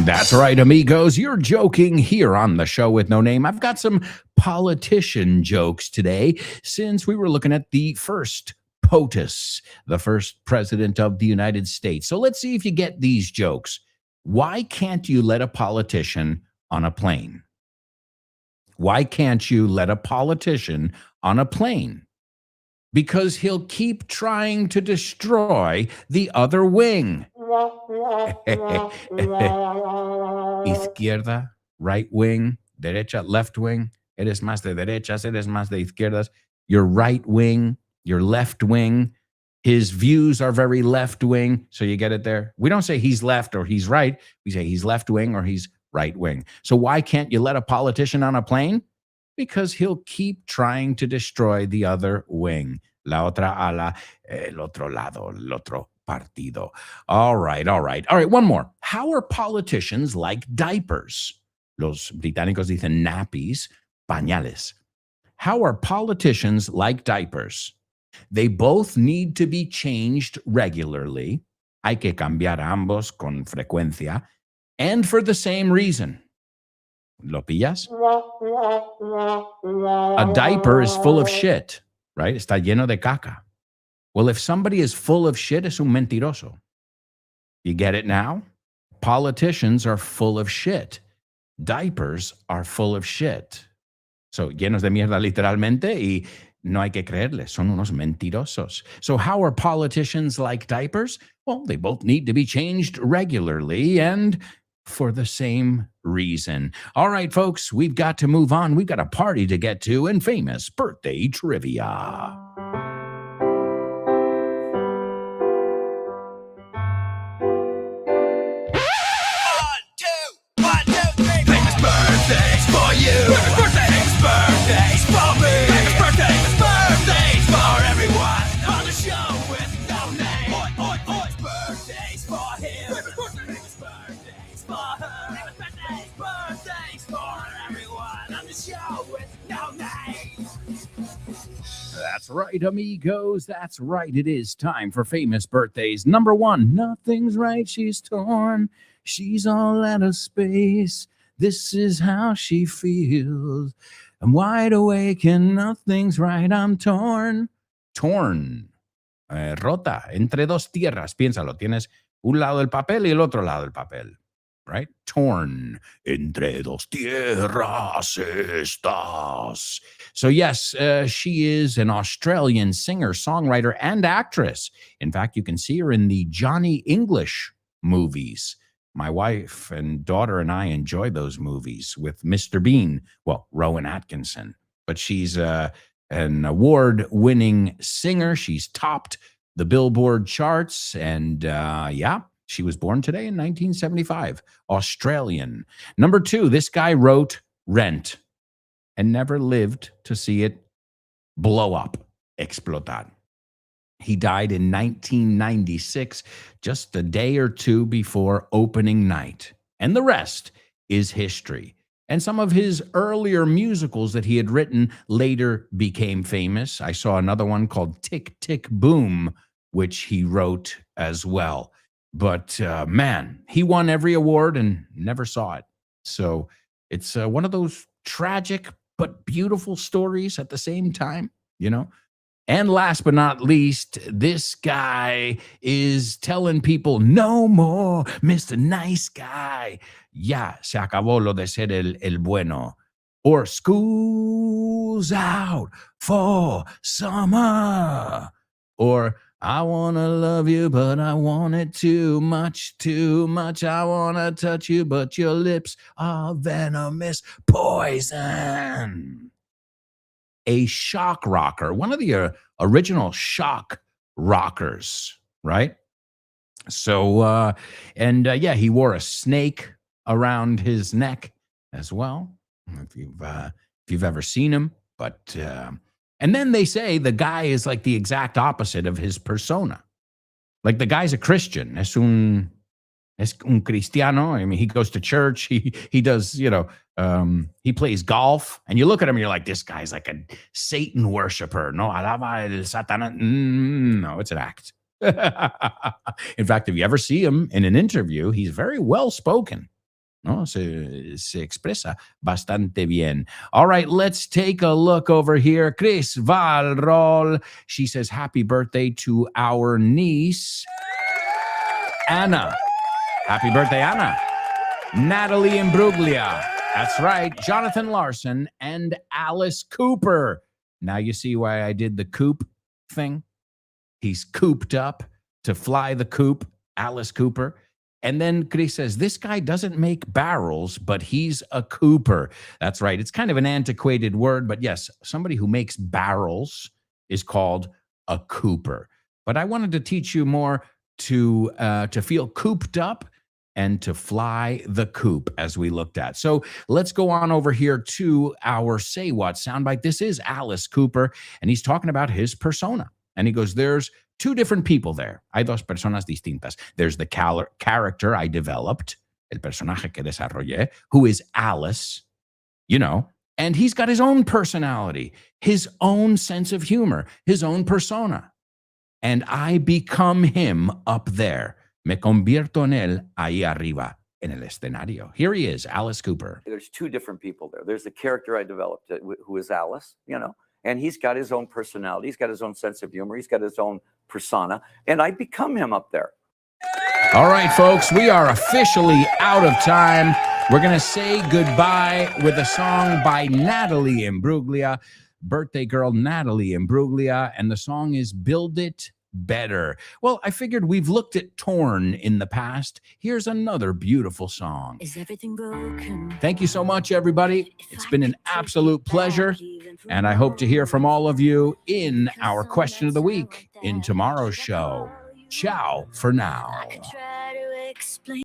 That's right, amigos. You're joking here on the show with no name. I've got some politician jokes today since we were looking at the first POTUS, the first president of the United States. So let's see if you get these jokes. Why can't you let a politician on a plane? Why can't you let a politician on a plane? Because he'll keep trying to destroy the other wing. Izquierda, right wing, derecha, left wing. Eres más de derechas, eres más de izquierdas. Your right wing, your left wing. His views are very left wing. So you get it there? We don't say he's left or he's right. We say he's left wing or he's right wing. So why can't you let a politician on a plane? Because he'll keep trying to destroy the other wing. La otra ala, el otro lado, el otro partido. All right. One more. How are politicians like diapers? Los británicos dicen nappies, pañales. How are politicians like diapers? They both need to be changed regularly. Hay que cambiar a ambos con frecuencia. And for the same reason. ¿Lo pillas? A diaper is full of shit, right? Está lleno de caca. Well, if somebody is full of shit, es un mentiroso. You get it now? Politicians are full of shit. Diapers are full of shit. So, llenos de mierda literalmente, y no hay que creerles. Son unos mentirosos. So, how are politicians like diapers? Well, they both need to be changed regularly and for the same reason. All right, folks, we've got to move on. We've got a party to get to and famous birthday trivia. Famous birthdays for you. Famous birthdays for me. Famous birthdays for everyone on the show with no name. Famous birthdays for him. Famous birthdays for her. Famous birthdays for everyone on the show with no name. That's right, amigos. That's right. It is time for famous birthdays. Number one, nothing's right. She's torn. She's all out of space. This is how she feels. I'm wide awake and nothing's right. I'm torn. Torn. Rota. Entre dos tierras. Piénsalo. Tienes un lado del papel y el otro lado del papel. Right? Torn. Entre dos tierras estás. So yes, she is an Australian singer, songwriter, and actress. In fact, you can see her in the Johnny English movies. My wife and daughter and I enjoy those movies with Mr. Bean. Well, Rowan Atkinson. But she's an award-winning singer. She's topped the Billboard charts. And yeah, she was born today in 1975. Australian. Number two, this guy wrote Rent and never lived to see it blow up, explotar. He died in 1996, just a day or two before opening night. And the rest is history. And some of his earlier musicals that he had written later became famous. I saw another one called Tick, Tick, Boom, which he wrote as well. But man, he won every award and never saw it. So it's one of those tragic but beautiful stories at the same time, you know? And last but not least, this guy is telling people, no more, Mr. Nice Guy. Ya se acabó lo de ser el bueno. Or school's out for summer. Or I want to love you, but I want it too much, too much. I want to touch you, but your lips are venomous poison. A shock rocker, one of the original shock rockers, right? So, yeah, he wore a snake around his neck as well, if you've ever seen him. But, and then they say the guy is like the exact opposite of his persona. Like the guy's a Christian. Es un cristiano. I mean, he goes to church. He does, you know, he plays golf, and you look at him and you're like, this guy's like a Satan worshiper. No, alaba el Satana. No, it's an act. In fact, if you ever see him in an interview, he's very well spoken. No, se expresa bastante bien. All right, let's take a look over here. Chris Valrol. She says, happy birthday to our niece, Anna. Happy birthday, Anna. Natalie Imbruglia. That's right. Jonathan Larson and Alice Cooper. Now you see why I did the coop thing. He's cooped up to fly the coop, Alice Cooper. And then Chris says, this guy doesn't make barrels, but he's a cooper. That's right. It's kind of an antiquated word, but yes, somebody who makes barrels is called a cooper. But I wanted to teach you more to feel cooped up and to fly the coop, as we looked at. So let's go on over here to our Say What soundbite. This is Alice Cooper, and he's talking about his persona. And he goes, there's two different people there. Hay dos personas distintas. There's the character I developed, el personaje que desarrollé, who is Alice, you know, and he's got his own personality, his own sense of humor, his own persona. And I become him up there. Me convierto en él ahí arriba. en el escenario. Here he is, Alice Cooper. There's two different people there. There's the character I developed, who is Alice, and he's got his own personality. He's got his own sense of humor. He's got his own persona. And I become him up there. All right, folks, we are officially out of time. We're going to say goodbye with a song by Natalie Imbruglia, birthday girl Natalie Imbruglia, and the song is Build It Better. Well, I figured we've looked at Torn in the past. Here's another beautiful song. Is everything broken? Thank you so much, everybody. It's been an absolute pleasure, and I hope to hear from all of you in our question of the week in tomorrow's show. Ciao for now. Try to explain.